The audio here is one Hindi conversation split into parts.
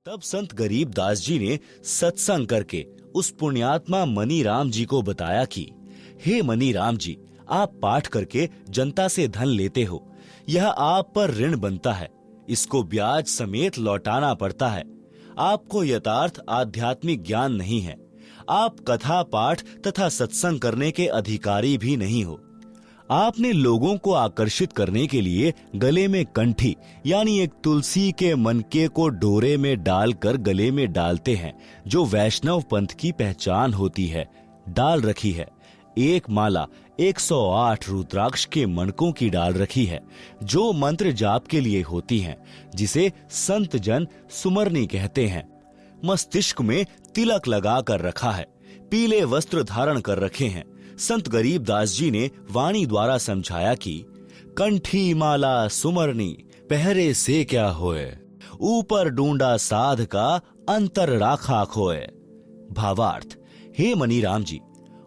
तब संत गरीबदास जी ने सत्संग करके उस पुण्यात्मा मनीराम जी को बताया कि हे मनीराम जी, आप पाठ करके जनता से धन लेते हो, यह आप पर ऋण बनता है, इसको ब्याज समेत लौटाना पड़ता है। आपको यथार्थ आध्यात्मिक ज्ञान नहीं है, आप कथा पाठ तथा सत्संग करने के अधिकारी भी नहीं हो। आपने लोगों को आकर्षित करने के लिए गले में कंठी यानी एक तुलसी के मनके को डोरे में डालकर गले में डालते हैं, जो वैष्णव पंथ की पहचान होती है, डाल रखी है। एक माला 108 रुद्राक्ष के मणकों की डाल रखी है, जो मंत्र जाप के लिए होती हैं, जिसे संत जन सुमरनी कहते हैं। मस्तिष्क में तिलक लगा कर रखा है, पीले वस्त्र धारण कर रखे हैं। संत गरीबदास जी ने वाणी द्वारा समझाया कि कंठी माला सुमरनी पहरे से क्या होए, ऊपर ढूंढा साध का अंतर राखा खोए। भावार्थ, हे मनीराम जी,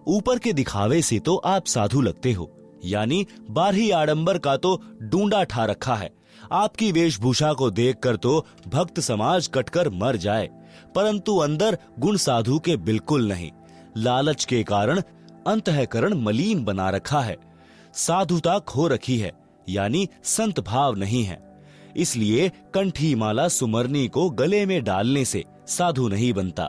ऊपर के दिखावे से तो आप साधु लगते हो, यानी बाहरी आडंबर का तो ढूंढा ठा रखा है। आपकी वेशभूषा को देखकर तो भक्त समाज कटकर मर जाए, परंतु अंदर गुण साधु के बिल्कुल नहीं। लालच के कारण अंतःकरण मलिन बना रखा है, साधुता खो रखी है, यानी संत भाव नहीं है। इसलिए कंठी माला सुमरनी को गले में डालने से साधु नहीं बनता।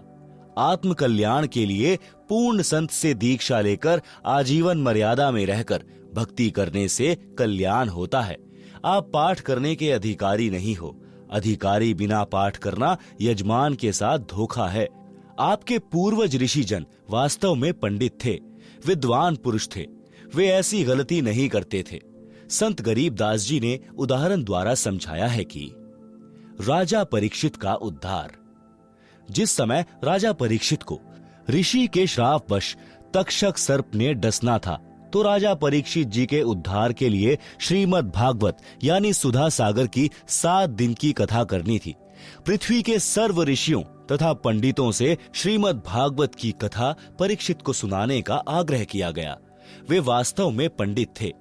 आत्म कल्याण के लिए पूर्ण संत से दीक्षा लेकर आजीवन मर्यादा में रहकर भक्ति करने से कल्याण होता है। आप पाठ करने के अधिकारी नहीं हो। अधिकारी बिना पाठ करना यजमान के साथ धोखा है। आपके पूर्वज ऋषिजन वास्तव में पंडित थे, विद्वान पुरुष थे, वे ऐसी गलती नहीं करते थे। संत गरीबदास जी ने उदाहरण द्वारा समझाया है कि राजा परीक्षित का उद्धार। जिस समय राजा परीक्षित को ऋषि के श्रापवश तक्षक सर्प ने डसना था, तो राजा परीक्षित जी के उद्धार के लिए श्रीमद् भागवत यानी सुधा सागर की 7 दिन की कथा करनी थी। पृथ्वी के सर्व ऋषियों तथा पंडितों से श्रीमद् भागवत की कथा परीक्षित को सुनाने का आग्रह किया गया। वे वास्तव में पंडित थे,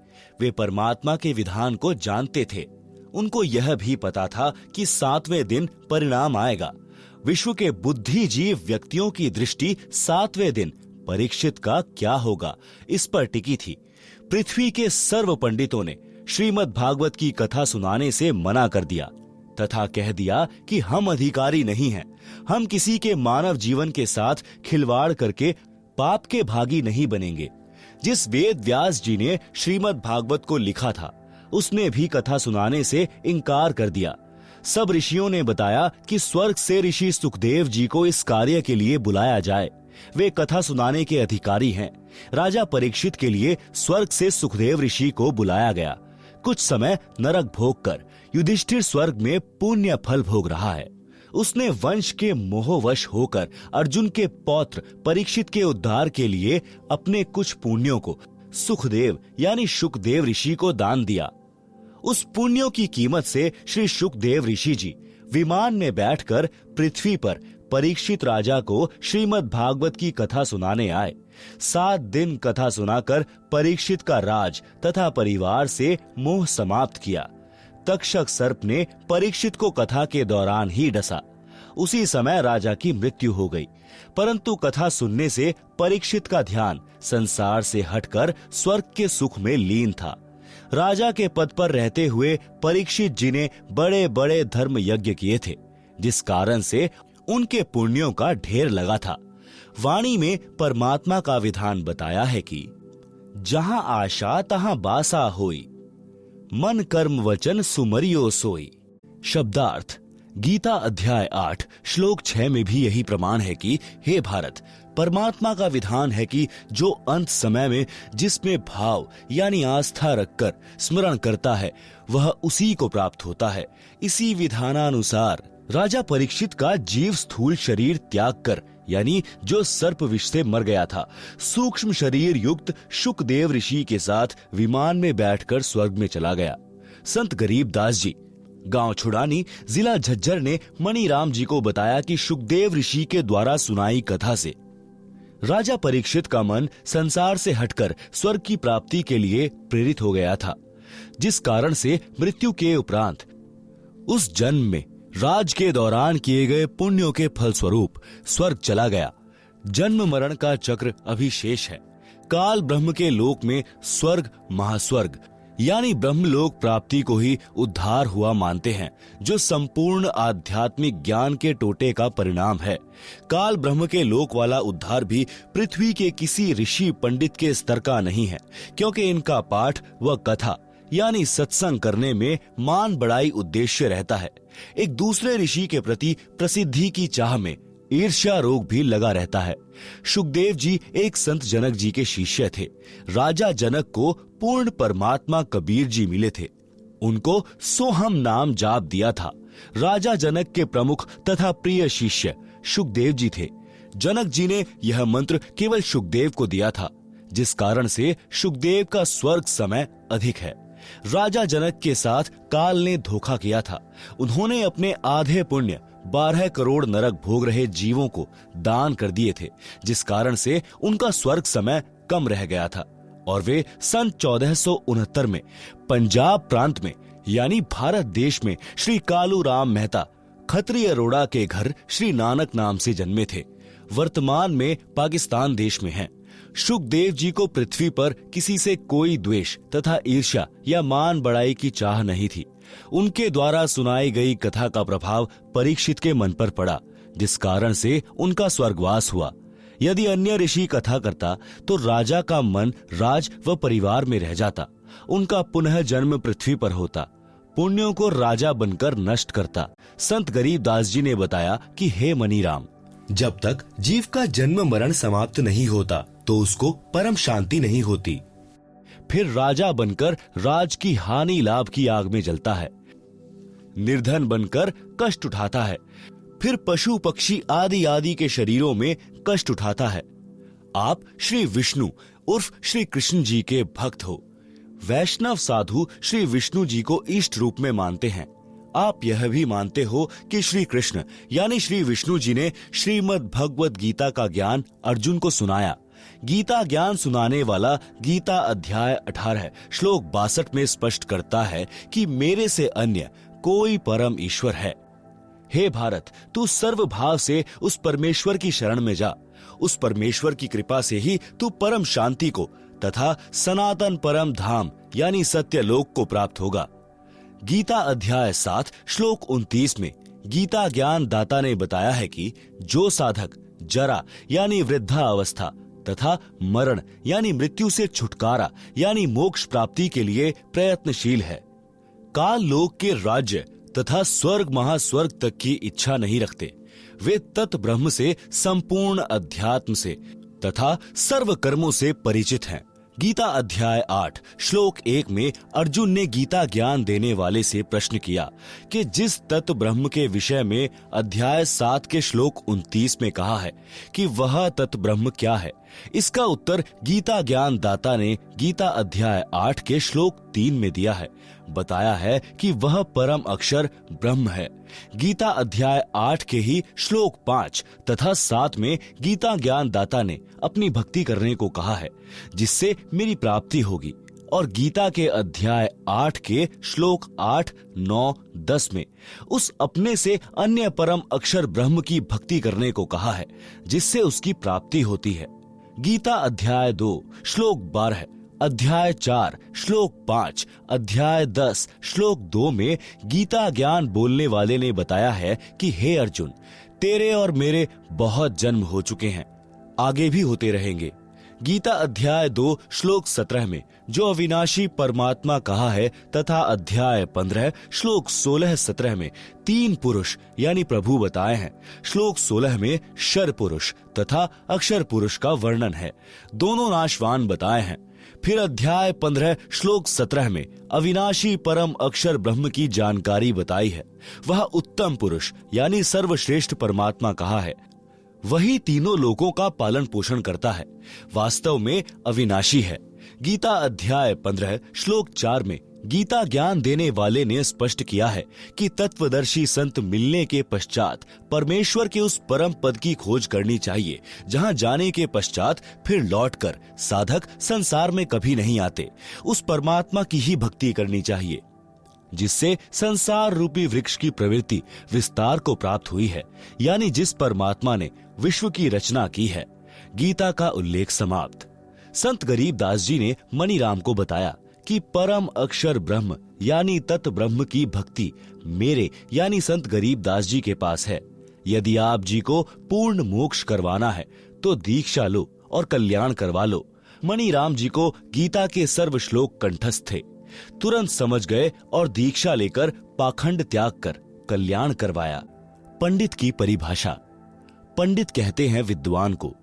वे परमात्मा के विधान को जानते थे। उनको यह भी पता था कि 7वें दिन परिणाम आएगा। विश्व के बुद्धिजीव व्यक्तियों की दृष्टि 7वें दिन परीक्षित का क्या होगा, इस पर टिकी थी। पृथ्वी के सर्व पंडितों ने श्रीमद् भागवत की कथा सुनाने से मना कर दिया तथा कह दिया कि हम अधिकारी नहीं हैं, हम किसी के मानव जीवन के साथ खिलवाड़ करके पाप के भागी नहीं बनेंगे। जिस वेद व्यास जी ने श्रीमद् भागवत को लिखा था, उसने भी कथा सुनाने से इनकार कर दिया। सब ऋषियों ने बताया कि स्वर्ग से ऋषि सुखदेव जी को इस कार्य के लिए बुलाया जाए, वे कथा सुनाने के अधिकारी हैं। राजा परीक्षित के लिए स्वर्ग से सुखदेव ऋषि को बुलाया गया। कुछ समय नरक भोग कर युधिष्ठिर स्वर्ग में पुण्य फल भोग रहा है। उसने वंश के मोहवश होकर अर्जुन के पौत्र परीक्षित के उद्धार के लिए अपने कुछ पुण्यों को सुखदेव यानी शुकदेव ऋषि को दान दिया। उस पुण्यों की कीमत से श्री शुकदेव ऋषि जी विमान में बैठकर पृथ्वी पर परीक्षित राजा को श्रीमद् भागवत की कथा सुनाने आए। 7 दिन कथा सुनाकर परीक्षित का राज तथा परिवार से मोह समाप्त किया। तक्षक सर्प ने परीक्षित को कथा के दौरान ही डसा। उसी समय राजा की मृत्यु हो गई, परंतु कथा सुनने से परीक्षित का ध्यान संसार से हटकर स्वर्ग के सुख में लीन था। राजा के पद पर रहते हुए परीक्षित जी ने बड़े बड़े धर्म यज्ञ किए थे, जिस कारण से उनके पुण्यों का ढेर लगा था। वाणी में परमात्मा का विधान बताया है कि जहां आशा तहां बासा होई, मन कर्म वचन सुमरियो सोई। शब्दार्थ, गीता अध्याय 8 श्लोक 6 में भी यही प्रमाण है कि हे भारत, परमात्मा का विधान है कि जो अंत समय में जिसमें भाव यानी आस्था रखकर स्मरण करता है, वह उसी को प्राप्त होता है। इसी विधानानुसार राजा परीक्षित का जीव स्थूल शरीर त्याग कर यानी जो सर्प विष से मर गया था, सूक्ष्म शरीर युक्त शुकदेव ऋषि के साथ विमान में बैठकर स्वर्ग में चला गया। संत गरीबदास जी गांव छुड़ानी जिला झज्जर ने मनीराम जी को बताया कि शुकदेव ऋषि के द्वारा सुनाई कथा से राजा परीक्षित का मन संसार से हटकर स्वर्ग की प्राप्ति के लिए प्रेरित हो गया था, जिस कारण से मृत्यु के उपरांत उस जन्म में राज के दौरान किए गए पुण्यों के फलस्वरूप स्वर्ग चला गया। जन्म मरण का चक्र अभी शेष है। काल ब्रह्म के लोक में स्वर्ग महास्वर्ग यानी ब्रह्मलोक प्राप्ति को ही उद्धार हुआ मानते हैं, जो संपूर्ण आध्यात्मिक ज्ञान के टोटे का परिणाम है। काल ब्रह्म के लोक वाला उद्धार भी पृथ्वी के किसी ऋषि पंडित के स्तर का नहीं है, क्योंकि इनका पाठ व कथा यानी सत्संग करने में मान बढ़ाई उद्देश्य रहता है। एक दूसरे ऋषि के प्रति प्रसिद्धि की चाह में ईर्ष्या रोग भी लगा रहता है। शुकदेव जी एक संत जनक जी के शिष्य थे। राजा जनक को पूर्ण परमात्मा कबीर जी मिले थे। उनको सोहम नाम जाप दिया था। राजा जनक के प्रमुख तथा प्रिय शिष्य शुकदेव जी थे। जनक जी ने यह मंत्र केवल शुकदेव को दिया था, जिस कारण से शुकदेव का स्वर्ग समय अधिक है। राजा जनक के साथ काल ने धोखा किया था। उन्होंने अपने आधे पुण्य 12 करोड़ नरक भोग रहे जीवों को दान कर दिए थे, जिस कारण से उनका स्वर्ग समय कम रह गया था और वे सन 1469 में पंजाब प्रांत में यानी भारत देश में श्री कालू राम मेहता खत्रिय रोड़ा के घर श्री नानक नाम से जन्मे थे। वर्तमान में पाकिस्तान देश में हैं। शुकदेव जी को पृथ्वी पर किसी से कोई द्वेष तथा ईर्ष्या या मान बढ़ाई की चाह नहीं थी। उनके द्वारा सुनाई गई कथा का प्रभाव परीक्षित के मन पर पड़ा, जिस कारण से उनका स्वर्गवास हुआ। यदि अन्य ऋषि कथा करता तो राजा का मन राज व परिवार में रह जाता। उनका पुनः जन्म पृथ्वी पर होता, पुण्यों को राजा बनकर नष्ट करता। संत गरीबदास जी ने बताया कि हे मनीराम, जब तक जीव का जन्म मरण समाप्त नहीं होता तो उसको परम शांति नहीं होती। फिर राजा बनकर राज की हानि लाभ की आग में जलता है, निर्धन बनकर कष्ट उठाता है, फिर पशु पक्षी आदि आदि के शरीरों में कष्ट उठाता है। आप श्री विष्णु उर्फ श्री कृष्ण जी के भक्त हो। वैष्णव साधु श्री विष्णु जी को इष्ट रूप में मानते हैं। आप यह भी मानते हो कि श्री कृष्ण यानी श्री विष्णु जी ने श्रीमद् भगवत गीता का ज्ञान अर्जुन को सुनाया। गीता ज्ञान सुनाने वाला गीता अध्याय 18 श्लोक 62 में स्पष्ट करता है कि मेरे से अन्य कोई परम ईश्वर है। हे भारत, तू सर्व भाव से उस परमेश्वर की शरण में जा। उस परमेश्वर की कृपा से ही तू परम शांति को तथा सनातन परम धाम यानी सत्य लोक को प्राप्त होगा। गीता अध्याय 7 श्लोक 29 में गीता ज्ञान दाता ने बताया है कि जो साधक जरा यानी वृद्धा अवस्था तथा मरण यानी मृत्यु से छुटकारा यानी मोक्ष प्राप्ति के लिए प्रयत्नशील है, काल लोक के राज्य तथा स्वर्ग महास्वर्ग तक की इच्छा नहीं रखते, वे तत् ब्रह्म से संपूर्ण अध्यात्म से तथा सर्व कर्मों से परिचित हैं। गीता अध्याय 8 श्लोक 1 में अर्जुन ने गीता ज्ञान देने वाले से प्रश्न किया कि जिस तत्व ब्रह्म के विषय में अध्याय 7 के श्लोक 29 में कहा है कि वह तत्व ब्रह्म क्या है। इसका उत्तर गीता ज्ञान दाता ने गीता अध्याय 8 के श्लोक 3 में दिया है। बताया है कि वह परम अक्षर ब्रह्म है। गीता अध्याय 8 के ही श्लोक 5 तथा 7 में गीता ज्ञान दाता ने अपनी भक्ति करने को कहा है, जिससे मेरी प्राप्ति होगी। और गीता के अध्याय 8 के श्लोक 8, 9, 10 में उस अपने से अन्य परम अक्षर ब्रह्म की भक्ति करने को कहा है, जिससे उसकी प्राप्ति होती है। गीता अध्याय 2 श्लोक 12, अध्याय 4 श्लोक 5, अध्याय 10 श्लोक 2 में गीता ज्ञान बोलने वाले ने बताया है कि हे अर्जुन, तेरे और मेरे बहुत जन्म हो चुके हैं, आगे भी होते रहेंगे। गीता अध्याय 2 श्लोक 17 में जो अविनाशी परमात्मा कहा है तथा अध्याय 15 श्लोक 16-17 में 3 पुरुष यानी प्रभु बताए हैं। श्लोक 16 में शर पुरुष तथा अक्षर पुरुष का वर्णन है, दोनों नाशवान बताए हैं। फिर अध्याय 15 श्लोक 17 में अविनाशी परम अक्षर ब्रह्म की जानकारी बताई है, वह उत्तम पुरुष यानी सर्वश्रेष्ठ परमात्मा कहा है, वही तीनों लोकों का पालन पोषण करता है, वास्तव में अविनाशी है। गीता अध्याय 15 श्लोक 4 में गीता ज्ञान देने वाले ने स्पष्ट किया है कि तत्वदर्शी संत मिलने के पश्चात परमेश्वर के उस परम पद की खोज करनी चाहिए, जहां जाने के पश्चात फिर लौटकर साधक संसार में कभी नहीं आते। उस परमात्मा की ही भक्ति करनी चाहिए। जिससे संसार रूपी वृक्ष की प्रवृत्ति विस्तार को प्राप्त हुई है, यानी जिस परमात्मा ने विश्व की रचना की है। गीता का उल्लेख समाप्त। संत गरीबदास जी ने मनीराम को बताया कि परम अक्षर ब्रह्म यानी तत् ब्रह्म की भक्ति मेरे यानी संत गरीबदास जी के पास है। यदि आप जी को पूर्ण मोक्ष करवाना है तो दीक्षा लो और कल्याण करवा लो। मनीराम जी को गीता के सर्व श्लोक कंठस्थ थे, तुरंत समझ गए और दीक्षा लेकर पाखंड त्याग कर कल्याण करवाया। पंडित की परिभाषा। पंडित कहते हैं विद्वान को।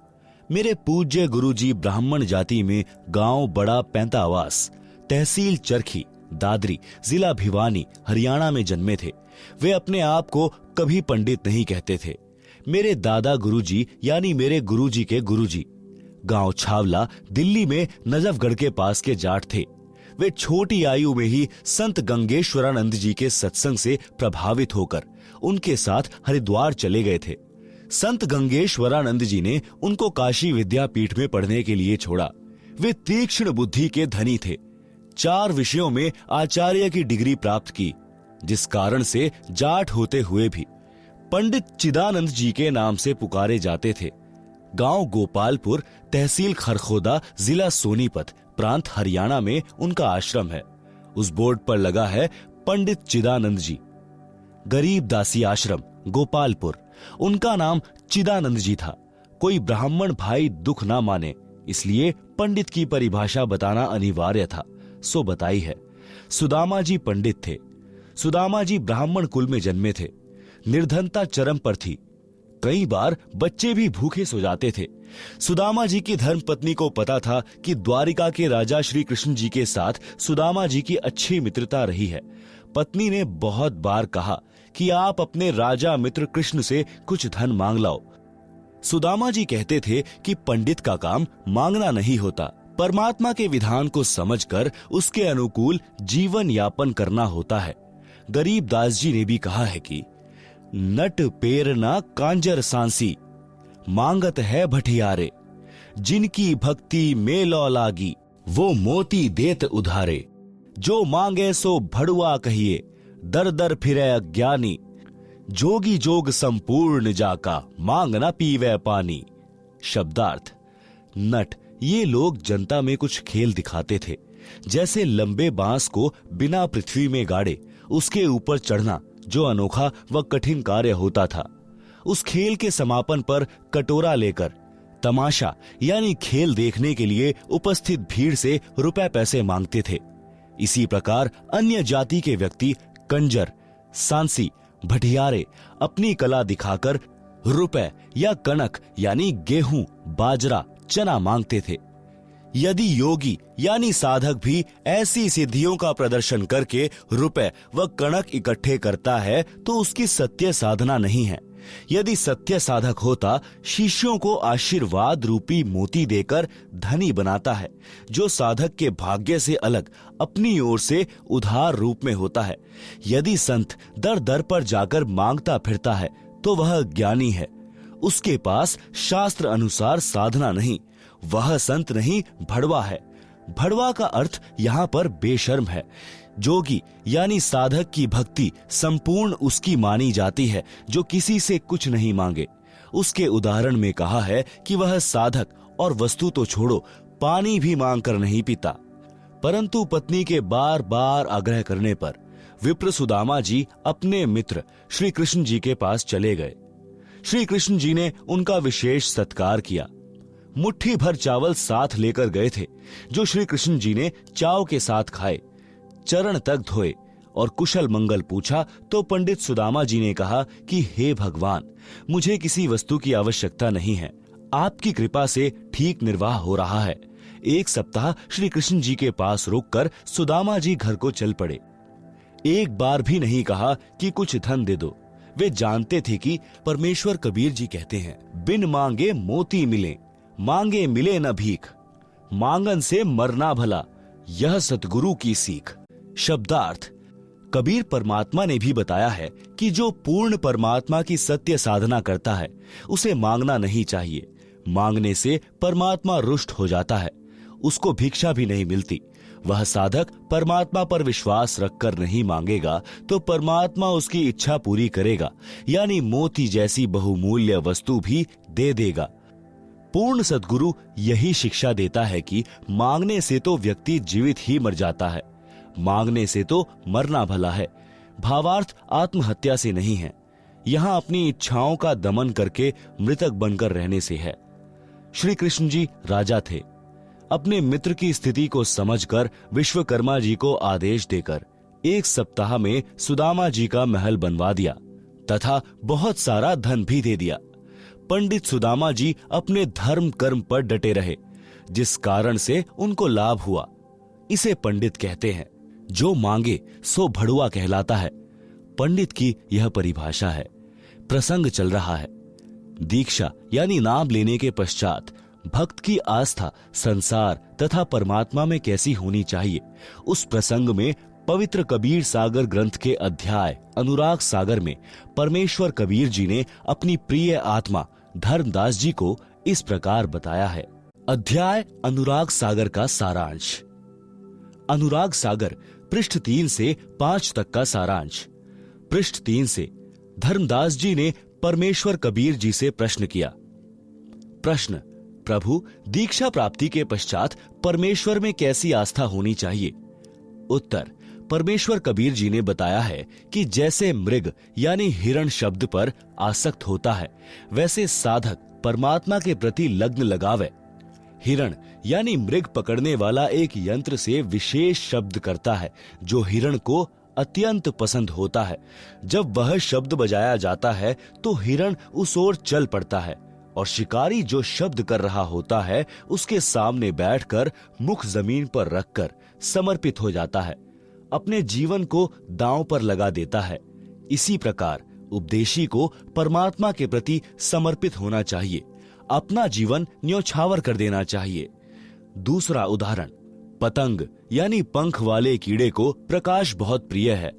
मेरे पूज्य गुरुजी ब्राह्मण जाति में गांव बड़ा पैंतावास, तहसील चरखी, दादरी, जिला भिवानी, हरियाणा में जन्मे थे। वे अपने आप को कभी पंडित नहीं कहते थे। मेरे दादा गुरुजी यानी मेरे गुरुजी के गुरुजी गांव छावला, दिल्ली में नजफगढ़ के पास के जाट थे। वे छोटी आयु में ही संत गंगेश्वरानंद जी के सत्संग से प्रभावित होकर उनके साथ हरिद्वार चले गए थे। संत गंगेश्वरानंद जी ने उनको काशी विद्यापीठ में पढ़ने के लिए छोड़ा। वे तीक्ष्ण बुद्धि के धनी थे। 4 विषयों में आचार्य की डिग्री प्राप्त की, जिस कारण से जाट होते हुए भी पंडित चिदानंद जी के नाम से पुकारे जाते थे। गांव गोपालपुर, तहसील खरखोदा, जिला सोनीपत, प्रांत हरियाणा में उनका आश्रम है। उस बोर्ड पर लगा है पंडित चिदानंद जी। गरीबदासी आश्रम, गोपालपुर। उनका नाम चिदानंद जी था। कोई ब्राह्मण भाई दुख ना माने, इसलिए पंडित की परिभाषा बताना अनिवार्य था, सो बताई है। सुदामा जी पंडित थे। सुदामा जी ब्राह्मण कुल में जन्मे थे। निर्धनता चरम पर थी। कई बार बच्चे भी भूखे सो जाते थे। सुदामा जी की धर्मपत्नी को पता था कि द्वारिका के राजा श्री कृष्ण जी के साथ सुदामा जी की अच्छी मित्रता रही है। पत्नी ने बहुत बार कहा कि आप अपने राजा मित्र कृष्ण से कुछ धन मांग लाओ। सुदामा जी कहते थे कि पंडित का काम मांगना नहीं होता, परमात्मा के विधान को समझकर उसके अनुकूल जीवन यापन करना होता है। गरीबदास जी ने भी कहा है कि नट पेरना कांजर सांसी, मांगत है भटियारे, जिनकी भक्ति में लौ लागी, वो मोती देत उधारे। जो मांगे सो भड़ुआ कहिए, दर दर फिरे अज्ञानी, जोगी जोग संपूर्ण जाका, मांग न पीवे पानी। शब्दार्थ। नट, ये लोग जनता में कुछ खेल दिखाते थे, जैसे लंबे बांस को बिना पृथ्वी में गाड़े उसके ऊपर चढ़ना, जो अनोखा व कठिन कार्य होता था। उस खेल के समापन पर कटोरा लेकर तमाशा यानी खेल देखने के लिए उपस्थित भीड़ से रुपए पैसे मांगते थे। इसी प्रकार अन्य जाति के व्यक्ति कंजर, सांसी, भटियारे अपनी कला दिखाकर रुपए या कनक यानी गेहूं, बाजरा, चना मांगते थे। यदि योगी यानी साधक भी ऐसी सिद्धियों का प्रदर्शन करके रुपए व कणक इकट्ठे करता है तो उसकी सत्य साधना नहीं है। यदि सत्य साधक होता, शिष्यों को आशीर्वाद रूपी मोती देकर धनी बनाता है, जो साधक के भाग्य से अलग अपनी ओर से उधार रूप में होता है। यदि संत दर दर पर जाकर मांगता फिरता है तो वह ज्ञानी है, उसके पास शास्त्र अनुसार साधना नहीं, वह संत नहीं भड़वा है। भड़वा का अर्थ यहाँ पर बेशर्म है। जोगी यानी साधक की भक्ति संपूर्ण उसकी मानी जाती है जो किसी से कुछ नहीं मांगे। उसके उदाहरण में कहा है कि वह साधक और वस्तु तो छोड़ो, पानी भी मांग कर नहीं पीता। परंतु पत्नी के बार बार आग्रह करने पर विप्र सुदामा जी अपने मित्र श्री कृष्ण जी के पास चले गए। श्री कृष्ण जी ने उनका विशेष सत्कार किया। मुट्ठी भर चावल साथ लेकर गए थे, जो श्री कृष्ण जी ने चाव के साथ खाए। चरण तक धोए और कुशल मंगल पूछा तो पंडित सुदामा जी ने कहा कि हे भगवान, मुझे किसी वस्तु की आवश्यकता नहीं है, आपकी कृपा से ठीक निर्वाह हो रहा है। 1 सप्ताह श्री कृष्ण जी के पास रुककर सुदामा जी घर को चल पड़े। एक बार भी नहीं कहा कि कुछ धन दे दो। वे जानते थे कि परमेश्वर कबीर जी कहते हैं, बिन मांगे मोती मिले, मांगे मिले न भीख, मांगन से मरना भला, यह सतगुरु की सीख। शब्दार्थ। कबीर परमात्मा ने भी बताया है कि जो पूर्ण परमात्मा की सत्य साधना करता है उसे मांगना नहीं चाहिए। मांगने से परमात्मा रुष्ट हो जाता है, उसको भिक्षा भी नहीं मिलती। वह साधक परमात्मा पर विश्वास रखकर नहीं मांगेगा तो परमात्मा उसकी इच्छा पूरी करेगा, यानी मोती जैसी बहुमूल्य वस्तु भी दे देगा। पूर्ण सद्गुरु यही शिक्षा देता है कि मांगने से तो व्यक्ति जीवित ही मर जाता है, मांगने से तो मरना भला है। भावार्थ आत्महत्या से नहीं है, यहाँ अपनी इच्छाओं का दमन करके मृतक बनकर रहने से है। श्री कृष्ण जी राजा थे। अपने मित्र की स्थिति को समझकर विश्वकर्मा जी को आदेश देकर 1 सप्ताह में सुदामा जी का महल बनवा दिया तथा बहुत सारा धन भी दे दिया। पंडित सुदामा जी अपने धर्म कर्म पर डटे रहे, जिस कारण से उनको लाभ हुआ। इसे पंडित कहते हैं। जो मांगे सो भड़ुआ कहलाता है। पंडित की यह परिभाषा है। प्रसंग चल रहा है। दीक्षा यानी नाम लेने के पश्चात भक्त की आस्था संसार तथा परमात्मा में कैसी होनी चाहिए, उस प्रसंग में पवित्र कबीर सागर ग्रंथ के अध्याय अनुराग सागर में परमेश्वर कबीर जी ने अपनी प्रिय आत्मा धर्मदास जी को इस प्रकार बताया है। अध्याय अनुराग सागर का सारांश। अनुराग सागर पृष्ठ 3 से 5 तक का सारांश। पृष्ठ 3 से धर्मदास जी ने परमेश्वर कबीर जी से प्रश्न किया। प्रश्न: प्रभु, दीक्षा प्राप्ति के पश्चात परमेश्वर में कैसी आस्था होनी चाहिए? उत्तर: परमेश्वर कबीर जी ने बताया है कि जैसे मृग यानी हिरण शब्द पर आसक्त होता है, वैसे साधक परमात्मा के प्रति लग्न लगावे। हिरण यानी मृग पकड़ने वाला एक यंत्र से विशेष शब्द करता है जो हिरण को अत्यंत पसंद होता है। जब वह शब्द बजाया जाता है तो हिरण उस ओर चल पड़ता है और शिकारी जो शब्द कर रहा होता है उसके सामने बैठकर मुख जमीन पर रखकर समर्पित हो जाता है, अपने जीवन को दांव पर लगा देता है। इसी प्रकार उपदेशी को परमात्मा के प्रति समर्पित होना चाहिए, अपना जीवन न्योछावर कर देना चाहिए। दूसरा उदाहरण: पतंग यानी पंख वाले कीड़े को प्रकाश बहुत प्रिय है।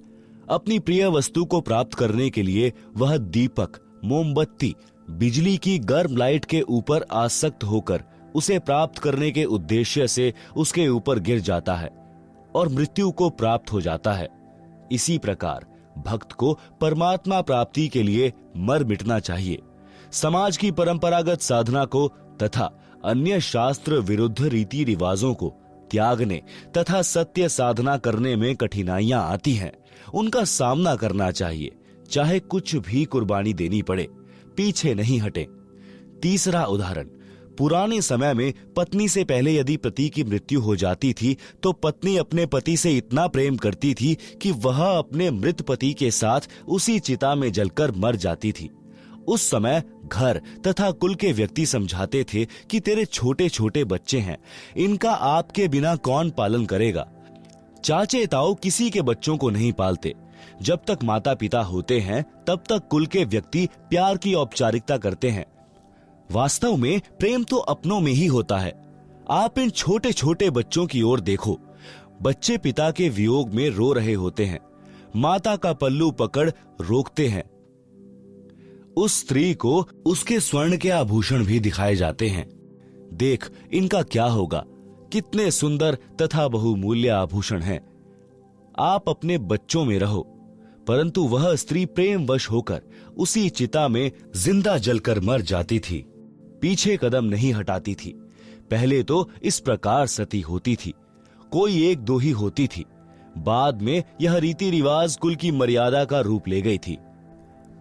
अपनी प्रिय वस्तु को प्राप्त करने के लिए वह दीपक, मोमबत्ती, बिजली की गर्म लाइट के ऊपर आसक्त होकर उसे प्राप्त करने के उद्देश्य से उसके ऊपर गिर जाता है और मृत्यु को प्राप्त हो जाता है। इसी प्रकार भक्त को परमात्मा प्राप्ति के लिए मर मिटना चाहिए। समाज की परंपरागत साधना को तथा अन्य शास्त्र विरुद्ध रीति रिवाजों को त्यागने तथा सत्य साधना करने में कठिनाइयां आती हैं, उनका सामना करना चाहिए, चाहे कुछ भी कुर्बानी देनी पड़े, पीछे नहीं हटे। तीसरा उदाहरण: पुराने समय में पत्नी से पहले यदि पति की मृत्यु हो जाती थी तो पत्नी अपने पति से इतना प्रेम करती थी कि वह अपने मृत पति के साथ उसी चिता में जलकर मर जाती थी। उस समय घर तथा कुल के व्यक्ति समझाते थे कि तेरे छोटे छोटे बच्चे हैं, इनका आपके बिना कौन पालन करेगा। चाचे ताऊ किसी के बच्चों को नहीं पालते। जब तक माता पिता होते हैं तब तक कुल के व्यक्ति प्यार की औपचारिकता करते हैं। वास्तव में प्रेम तो अपनों में ही होता है। आप इन छोटे छोटे बच्चों की ओर देखो। बच्चे पिता के वियोग में रो रहे होते हैं, माता का पल्लू पकड़ रोकते हैं। उस स्त्री को उसके स्वर्ण के आभूषण भी दिखाए जाते हैं। देख इनका क्या होगा, कितने सुंदर तथा बहुमूल्य आभूषण हैं। आप अपने बच्चों में रहो। परंतु वह स्त्री प्रेमवश होकर उसी चिता में जिंदा जलकर मर जाती थी, पीछे कदम नहीं हटाती थी। पहले तो इस प्रकार सती होती थी, कोई 1-2 ही होती थी। बाद में यह रीति रिवाज कुल की मर्यादा का रूप ले गई थी।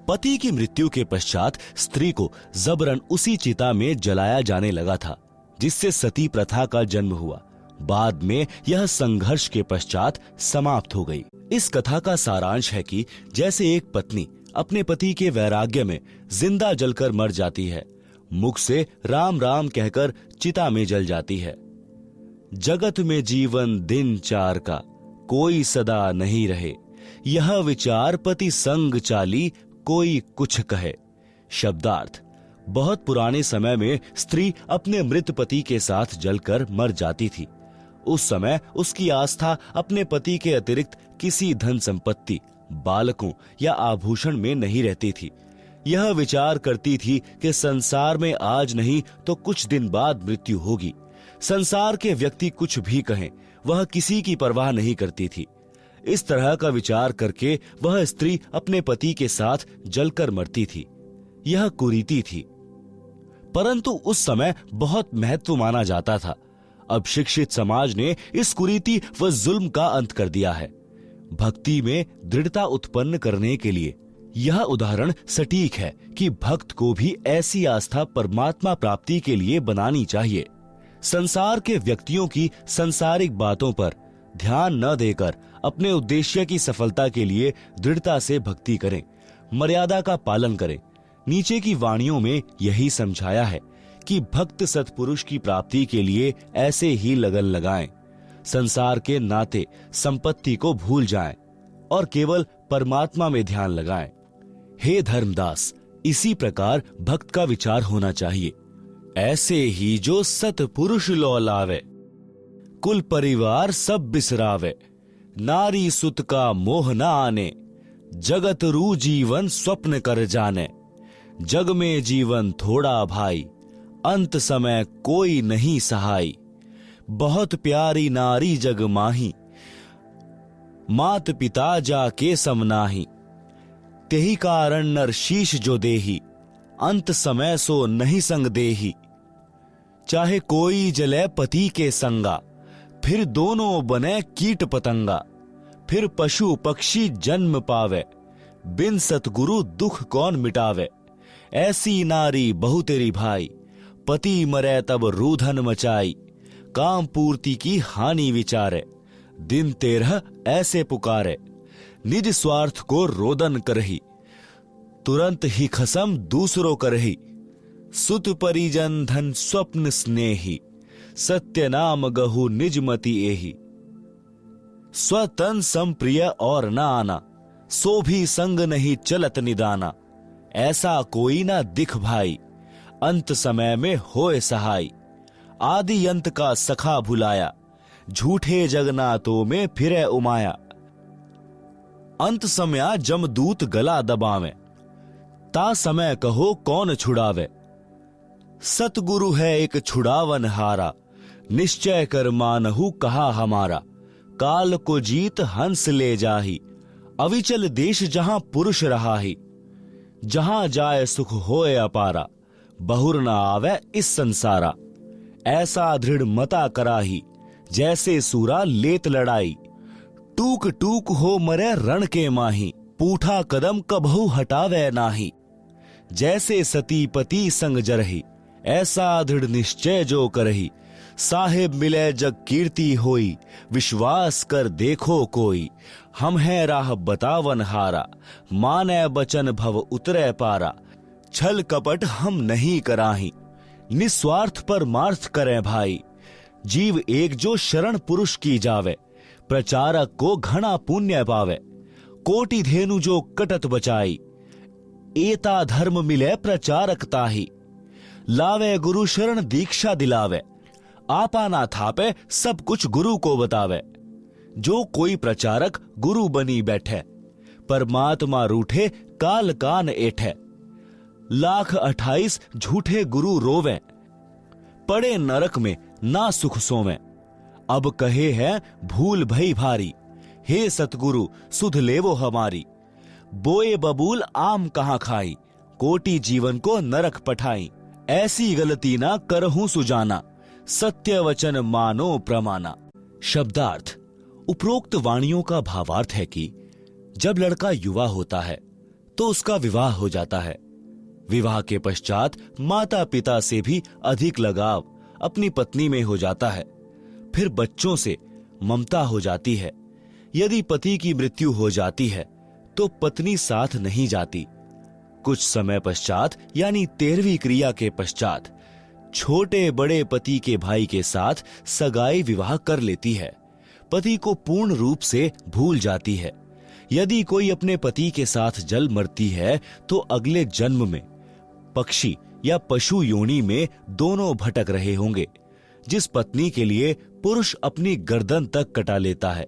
पति की मृत्यु के पश्चात स्त्री को जबरन उसी चिता में जलाया जाने लगा था, जिससे सती प्रथा का जन्म हुआ। बाद में यह संघर्ष के पश्चात समाप्त हो गई। इस कथा का सारांश है कि जैसे एक पत्नी अपने पति के वैराग्य में जिंदा जलकर मर जाती है, मुख से राम राम कहकर चिता में जल जाती है। जगत में जीवन दिन 4 का, कोई सदा नहीं रहे, यह विचार पति संग चाली, कोई कुछ कहे। शब्दार्थ: बहुत पुराने समय में स्त्री अपने मृत पति के साथ जलकर मर जाती थी। उस समय उसकी आस्था अपने पति के अतिरिक्त किसी धन संपत्ति, बालकों या आभूषण में नहीं रहती थी। यह विचार करती थी कि संसार में आज नहीं तो कुछ दिन बाद मृत्यु होगी। संसार के व्यक्ति कुछ भी कहें, वह किसी की परवाह नहीं करती थी। इस तरह का विचार करके वह स्त्री अपने पति के साथ जलकर मरती थी। यह कुरीति थी, परंतु उस समय बहुत महत्व माना जाता था। अब शिक्षित समाज ने इस कुरीति व जुल्म का अंत कर दिया है। भक्ति में दृढ़ता उत्पन्न करने के लिए यह उदाहरण सटीक है कि भक्त को भी ऐसी आस्था परमात्मा प्राप्ति के लिए बनानी चाहिए। संसार के व्यक्तियों की सांसारिक बातों पर ध्यान न देकर अपने उद्देश्य की सफलता के लिए दृढ़ता से भक्ति करें, मर्यादा का पालन करें। नीचे की वाणियों में यही समझाया है कि भक्त सत्पुरुष की प्राप्ति के लिए ऐसे ही लगन लगाएं, संसार के नाते संपत्ति को भूल जाएं और केवल परमात्मा में ध्यान लगाएं। हे धर्मदास, इसी प्रकार भक्त का विचार होना चाहिए। ऐसे ही जो सत्पुरुष लौलावे, कुल परिवार सब बिसरावे, नारी सुत का मोह न आने, जगत रू जीवन स्वप्न कर जाने, जग में जीवन थोड़ा भाई, अंत समय कोई नहीं सहाय, बहुत प्यारी नारी जग माही, मात पिता जाके समनाही, तेही कारण नर शीश जो देही, अंत समय सो नहीं संग देही, चाहे कोई जले पति के संगा, फिर दोनों बने कीट पतंगा, फिर पशु पक्षी जन्म पावे, बिन सतगुरु दुख कौन मिटावे, ऐसी नारी बहु तेरी भाई, पति मरे तब रूधन मचाई, काम पूर्ति की हानि विचारे, दिन 13 ऐसे पुकारे, निज स्वार्थ को रोदन करही, तुरंत ही खसम दूसरों करही, सुत परिजन धन स्वप्न स्नेही, सत्य नाम गहु निज मति एही, स्वतन संप्रिय और न आना, सो भी संग नहीं चलत निदाना, ऐसा कोई ना दिख भाई, अंत समय में होए सहाय, आदि अंत का सखा भुलाया, झूठे जगन्नाथों में फिरे उमाया, अंत समय जमदूत गला दबावे, ता समय कहो कौन छुड़ावे, सतगुरु है एक छुड़ावन हारा, निश्चय कर मानहु कहा हमारा, काल को जीत हंस ले जाही, अविचल देश जहां पुरुष रहा ही, जहां जाए सुख होए अपारा, बहुर न आवे इस संसारा, ऐसा दृढ़ मता कराही, जैसे सूरा लेत लड़ाई, टूक टूक हो मरे रण के माही, पूठा कदम कबहु हटावे नाही, जैसे सती पति संग जरही, ऐसा दृढ़ निश्चय जो करही, साहेब मिले जग कीर्ति होई, विश्वास कर देखो कोई, हम है राह बतावन हारा, माने बचन भव उतरे पारा, छल कपट हम नहीं कराही, निस्वार्थ परमार्थ करें भाई, जीव एक जो शरण पुरुष की जावे, प्रचारक को घना पुण्य पावे, कोटि धेनु जो कटत बचाई, एता धर्म मिले प्रचारक ताही, लावे गुरु शरण दीक्षा दिलावे, आपा ना थापे सब कुछ गुरु को बतावे, जो कोई प्रचारक गुरु बनी बैठे, परमात्मा रूठे काल कान एठे, लाख 28 झूठे गुरु रोवे, पड़े नरक में ना सुख सोवे, अब कहे है भूल भई भारी, हे सतगुरु सुध लेवो हमारी, बोए बबूल आम कहां खाई, कोटि जीवन को नरक पठाई, ऐसी गलती ना करहूं सुजाना, सत्य वचन मानो प्रमाना। शब्दार्थ। उपरोक्त वाणियों का भावार्थ है कि जब लड़का युवा होता है तो उसका विवाह हो जाता है। विवाह के पश्चात माता पिता से भी अधिक लगाव अपनी पत्नी में हो जाता है। फिर बच्चों से ममता हो जाती है। यदि पति की मृत्यु हो जाती है तो पत्नी साथ नहीं जाती। कुछ समय पश्चात यानी 13वीं क्रिया के पश्चात छोटे बड़े पति के भाई के साथ सगाई विवाह कर लेती है। पति को पूर्ण रूप से भूल जाती है। यदि कोई अपने पति के साथ जल मरती है तो अगले जन्म में पक्षी या पशु योनि में दोनों भटक रहे होंगे। जिस पत्नी के लिए पुरुष अपनी गर्दन तक कटा लेता है,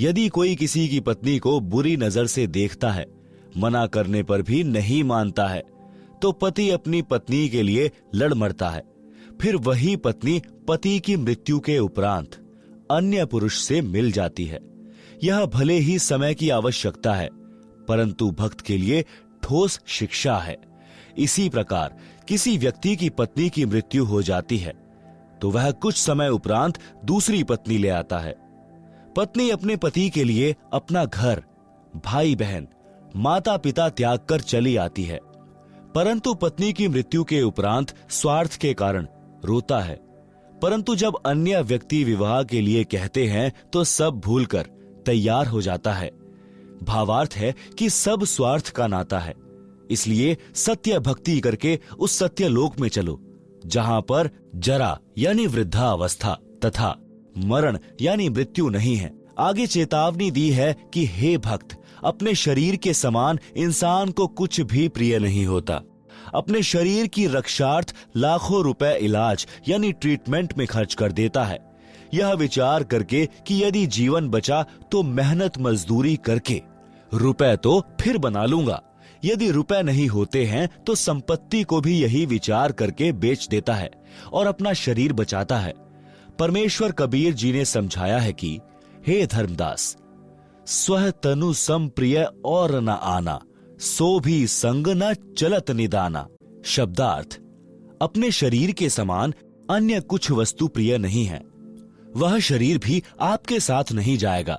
यदि कोई किसी की पत्नी को बुरी नजर से देखता है, मना करने पर भी नहीं मानता है, तो पति अपनी पत्नी के लिए लड़ मरता है। फिर वही पत्नी पति की मृत्यु के उपरांत अन्य पुरुष से मिल जाती है। यह भले ही समय की आवश्यकता है, परंतु भक्त के लिए ठोस शिक्षा है। इसी प्रकार किसी व्यक्ति की पत्नी की मृत्यु हो जाती है तो वह कुछ समय उपरांत दूसरी पत्नी ले आता है। पत्नी अपने पति के लिए अपना घर, भाई बहन, माता पिता त्याग कर चली आती है, परंतु पत्नी की मृत्यु के उपरांत स्वार्थ के कारण रोता है। परंतु जब अन्य व्यक्ति विवाह के लिए कहते हैं तो सब भूलकर तैयार हो जाता है। भावार्थ है कि सब स्वार्थ का नाता है। इसलिए सत्य भक्ति करके उस सत्य लोक में चलो जहां पर जरा यानी वृद्धावस्था तथा मरण यानी मृत्यु नहीं है। आगे चेतावनी दी है कि हे भक्त, अपने शरीर के समान इंसान को कुछ भी प्रिय नहीं होता। अपने शरीर की रक्षार्थ लाखों रुपए इलाज यानी ट्रीटमेंट में खर्च कर देता है, यह विचार करके कि यदि जीवन बचा तो मेहनत मजदूरी करके रुपए तो फिर बना लूंगा। यदि रुपए नहीं होते हैं तो संपत्ति को भी यही विचार करके बेच देता है और अपना शरीर बचाता है। परमेश्वर कबीर जी ने समझाया है कि हे धर्मदास, स्व तनु सम प्रिय और न आना, सो भी संग न चलत निदाना। शब्दार्थ, अपने शरीर के समान अन्य कुछ वस्तु प्रिय नहीं है। वह शरीर भी आपके साथ नहीं जाएगा।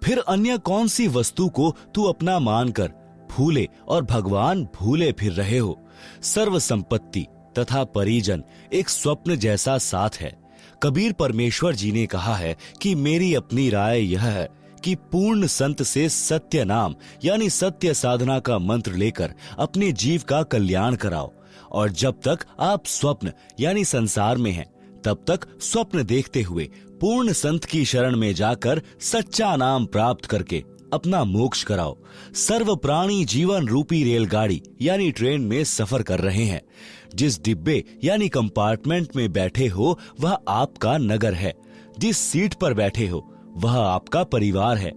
फिर अन्य कौन सी वस्तु को तू अपना मानकर भूले और भगवान भूले फिर रहे हो। सर्व संपत्ति तथा परिजन एक स्वप्न जैसा साथ है। कबीर परमेश्वर जी ने कहा है कि मेरी अपनी राय यह है कि पूर्ण संत से सत्य नाम यानी सत्य साधना का मंत्र लेकर अपने जीव का कल्याण कराओ, और जब तक आप स्वप्न यानी संसार में हैं, तब तक स्वप्न देखते हुए पूर्ण संत की शरण में जाकर सच्चा नाम प्राप्त करके अपना मोक्ष कराओ। सर्व प्राणी जीवन रूपी रेलगाड़ी यानी ट्रेन में सफर कर रहे हैं। जिस डिब्बे यानी कंपार्टमेंट में बैठे हो वह आपका नगर है। जिस सीट पर बैठे हो वह आपका परिवार है।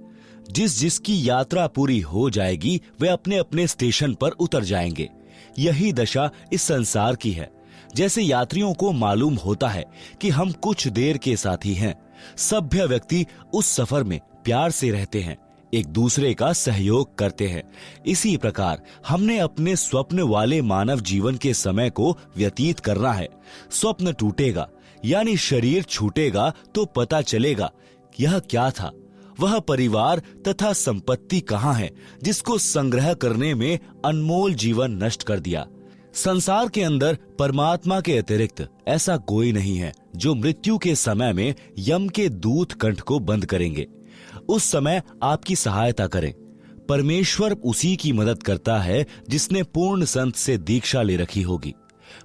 जिसकी यात्रा पूरी हो जाएगी वे अपने अपने स्टेशन पर उतर जाएंगे। यही दशा इस संसार की है। जैसे यात्रियों को मालूम होता है कि हम कुछ देर के साथी हैं, सभ्य व्यक्ति उस सफर में प्यार से रहते हैं, एक दूसरे का सहयोग करते हैं। इसी प्रकार हमने अपने स्वप्न वाले मानव जीवन के समय को व्यतीत करना है। स्वप्न टूटेगा यानी शरीर छूटेगा तो पता चलेगा यह क्या था। वह परिवार तथा संपत्ति कहाँ है जिसको संग्रह करने में अनमोल जीवन नष्ट कर दिया। संसार के अंदर परमात्मा के अतिरिक्त ऐसा कोई नहीं है जो मृत्यु के समय में यम के दूत कंठ को बंद करेंगे। उस समय आपकी सहायता करें। परमेश्वर उसी की मदद करता है जिसने पूर्ण संत से दीक्षा ले रखी होगी।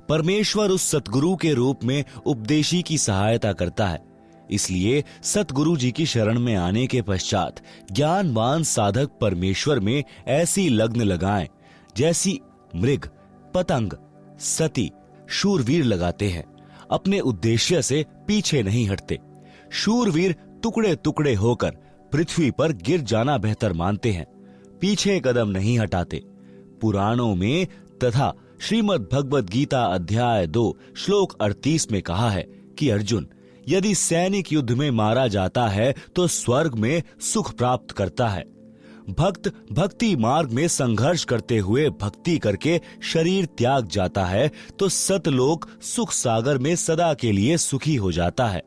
परमेश्वर उस सतगुरु के रूप में उपदेशी की सहायता करता है। इसलिए सतगुरु जी की शरण में आने के पश्चात ज्ञानवान साधक परमेश्वर में ऐसी लग्न लगाएं जैसी मृग, पतंग, सती, शूरवीर लगाते हैं। अपने उद्देश्य से पीछे नहीं हटते। शूरवीर टुकड़े टुकड़े होकर पृथ्वी पर गिर जाना बेहतर मानते हैं, पीछे कदम नहीं हटाते। पुराणों में तथा श्रीमद् भगवद गीता अध्याय 2 श्लोक 38 में कहा है कि अर्जुन, यदि सैनिक युद्ध में मारा जाता है तो स्वर्ग में सुख प्राप्त करता है। भक्त भक्ति मार्ग में संघर्ष करते हुए भक्ति करके शरीर त्याग जाता है तो सतलोक सुख सागर में सदा के लिए सुखी हो जाता है।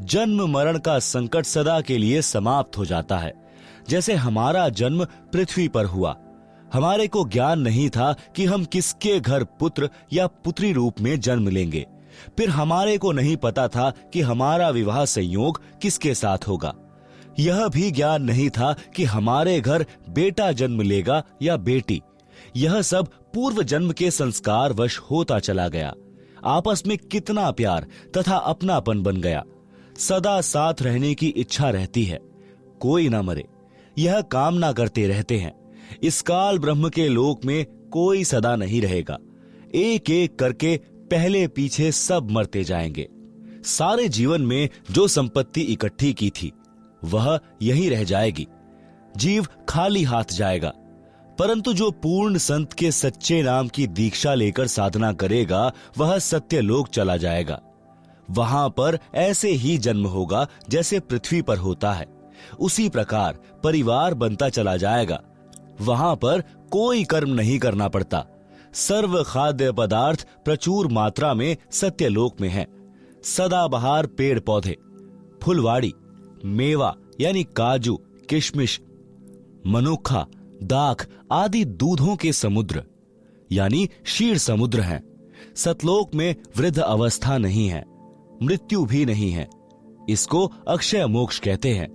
जन्म मरण का संकट सदा के लिए समाप्त हो जाता है। जैसे हमारा जन्म पृथ्वी पर हुआ, हमारे को ज्ञान नहीं था कि हम किसके घर पुत्र या पुत्री रूप में जन्म लेंगे। फिर हमारे को नहीं पता था कि हमारा विवाह संयोग किसके साथ होगा। यह भी ज्ञान नहीं था कि हमारे घर बेटा जन्म लेगा या बेटी। यह सब पूर्व जन्म के संस्कार वश होता चला गया। आपस में कितना प्यार तथा अपनापन बन गया। सदा साथ रहने की इच्छा रहती है, कोई ना मरे, यह कामना करते रहते हैं। इस काल ब्रह्म के लोक में कोई सदा नहीं रहेगा। एक एक करके पहले पीछे सब मरते जाएंगे। सारे जीवन में जो संपत्ति इकट्ठी की थी वह यहीं रह जाएगी। जीव खाली हाथ जाएगा। परंतु जो पूर्ण संत के सच्चे नाम की दीक्षा लेकर साधना करेगा वह सत्य लोक चला जाएगा। वहां पर ऐसे ही जन्म होगा जैसे पृथ्वी पर होता है। उसी प्रकार परिवार बनता चला जाएगा। वहां पर कोई कर्म नहीं करना पड़ता। सर्व खाद्य पदार्थ प्रचुर मात्रा में सत्यलोक में है। सदाबहार पेड़ पौधे, फुलवाड़ी, मेवा यानी काजू, किशमिश, मनुखा, दाख आदि दूधों के समुद्र यानी क्षीर समुद्र हैं। सतलोक में वृद्ध अवस्था नहीं है, मृत्यु भी नहीं है। इसको अक्षय मोक्ष कहते हैं,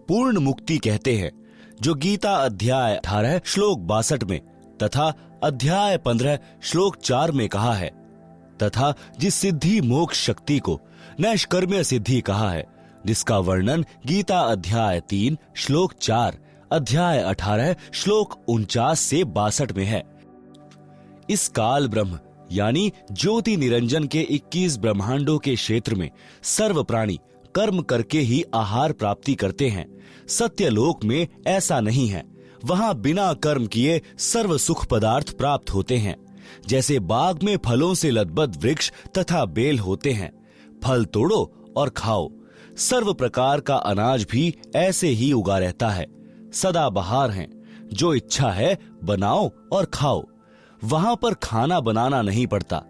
पूर्ण मुक्ति कहते हैं, जो गीता अध्याय 18 श्लोक 62 में तथा अध्याय 15 श्लोक 4 में कहा है, तथा जिस सिद्धि मोक्ष शक्ति को नैष्कर्म्य सिद्धि कहा है, जिसका वर्णन गीता अध्याय 3 श्लोक 4, अध्याय 18 श्लोक 49 से 62 में है। इस काल ब्रह्म यानी ज्योति निरंजन के 21 ब्रह्मांडों के क्षेत्र में सर्व प्राणी कर्म करके ही आहार प्राप्ति करते हैं। सत्यलोक में ऐसा नहीं है। वहां बिना कर्म किए सर्व सुख पदार्थ प्राप्त होते हैं। जैसे बाग में फलों से लदबद वृक्ष तथा बेल होते हैं, फल तोड़ो और खाओ। सर्व प्रकार का अनाज भी ऐसे ही उगा रहता है। सदा बहार हैं, जो इच्छा है बनाओ और खाओ। वहां पर खाना बनाना नहीं पड़ता।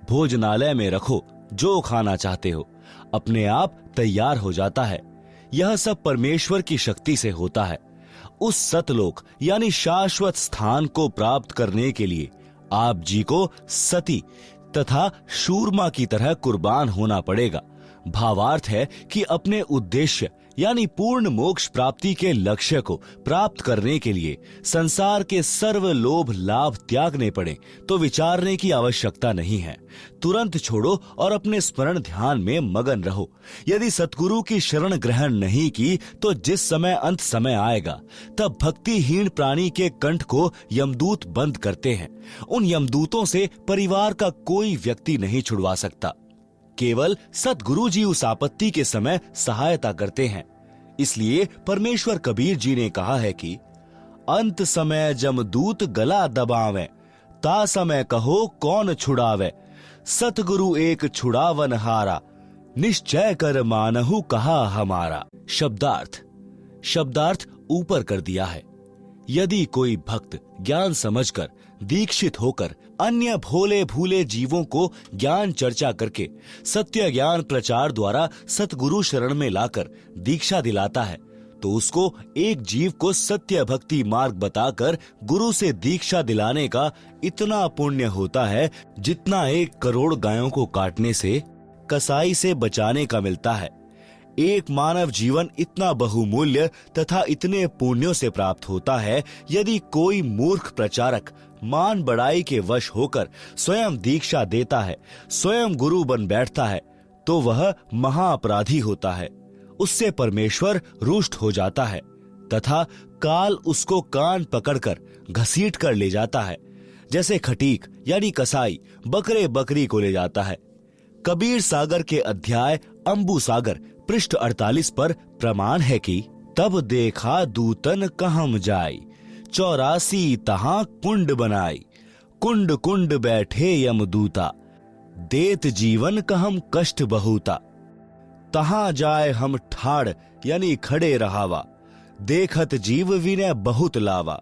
भोजनालय में रखो जो खाना चाहते हो, अपने आप तैयार हो जाता है। यह सब परमेश्वर की शक्ति से होता है। उस सतलोक यानी शाश्वत स्थान को प्राप्त करने के लिए आप जी को सती तथा शूरमा की तरह कुर्बान होना पड़ेगा। भावार्थ है कि अपने उद्देश्य यानी पूर्ण मोक्ष प्राप्ति के लक्ष्य को प्राप्त करने के लिए संसार के सर्व लोभ लाभ त्यागने पड़े तो विचारने की आवश्यकता नहीं है। तुरंत छोड़ो और अपने स्मरण ध्यान में मगन रहो। यदि सतगुरु की शरण ग्रहण नहीं की तो जिस समय अंत समय आएगा, तब भक्तिहीन प्राणी के कंठ को यमदूत बंद करते हैं। उन यमदूतों से परिवार का कोई व्यक्ति नहीं छुड़वा सकता। केवल सतगुरु जी उस आपत्ति के समय सहायता करते हैं। इसलिए परमेश्वर कबीर जी ने कहा है कि अंत समय जमदूत गला दबावे, ता समय कहो कौन छुड़ावे। सतगुरु एक छुड़ावन हारा, निश्चय कर मानहु कहा हमारा। शब्दार्थ ऊपर कर दिया है। यदि कोई भक्त ज्ञान समझकर दीक्षित होकर अन्य भोले भूले जीवों को ज्ञान चर्चा करके सत्य ज्ञान प्रचार द्वारा सतगुरु शरण में लाकर दीक्षा दिलाता है, तो उसको एक जीव को सत्य भक्ति मार्ग बताकर गुरु से दीक्षा दिलाने का इतना पुण्य होता है जितना 1 करोड़ गायों को काटने से कसाई से बचाने का मिलता है। एक मानव जीवन इतना बहुमूल्य तथा इतने पुण्यों से प्राप्त होता है। यदि कोई मूर्ख प्रचारक मान बड़ाई के वश होकर स्वयं दीक्षा देता है, स्वयं गुरु बन बैठता है, तो वह महाअपराधी होता है। उससे परमेश्वर रुष्ट हो जाता है तथा काल उसको कान पकड़कर घसीट कर ले जाता है, जैसे खटीक यानी कसाई बकरे बकरी को ले जाता है। कबीर सागर के अध्याय अंबु सागर पृष्ठ 48 पर प्रमाण है कि तब देखा दूतन कहम जाई, 84 तहां कुंड बनाई। कुंड कुंड बैठे यमदूता, देत जीवन कहम कष्ट बहुता। तहां जाए हम ठाड़ यानी खड़े रहावा, देखत जीव विनय बहुत लावा।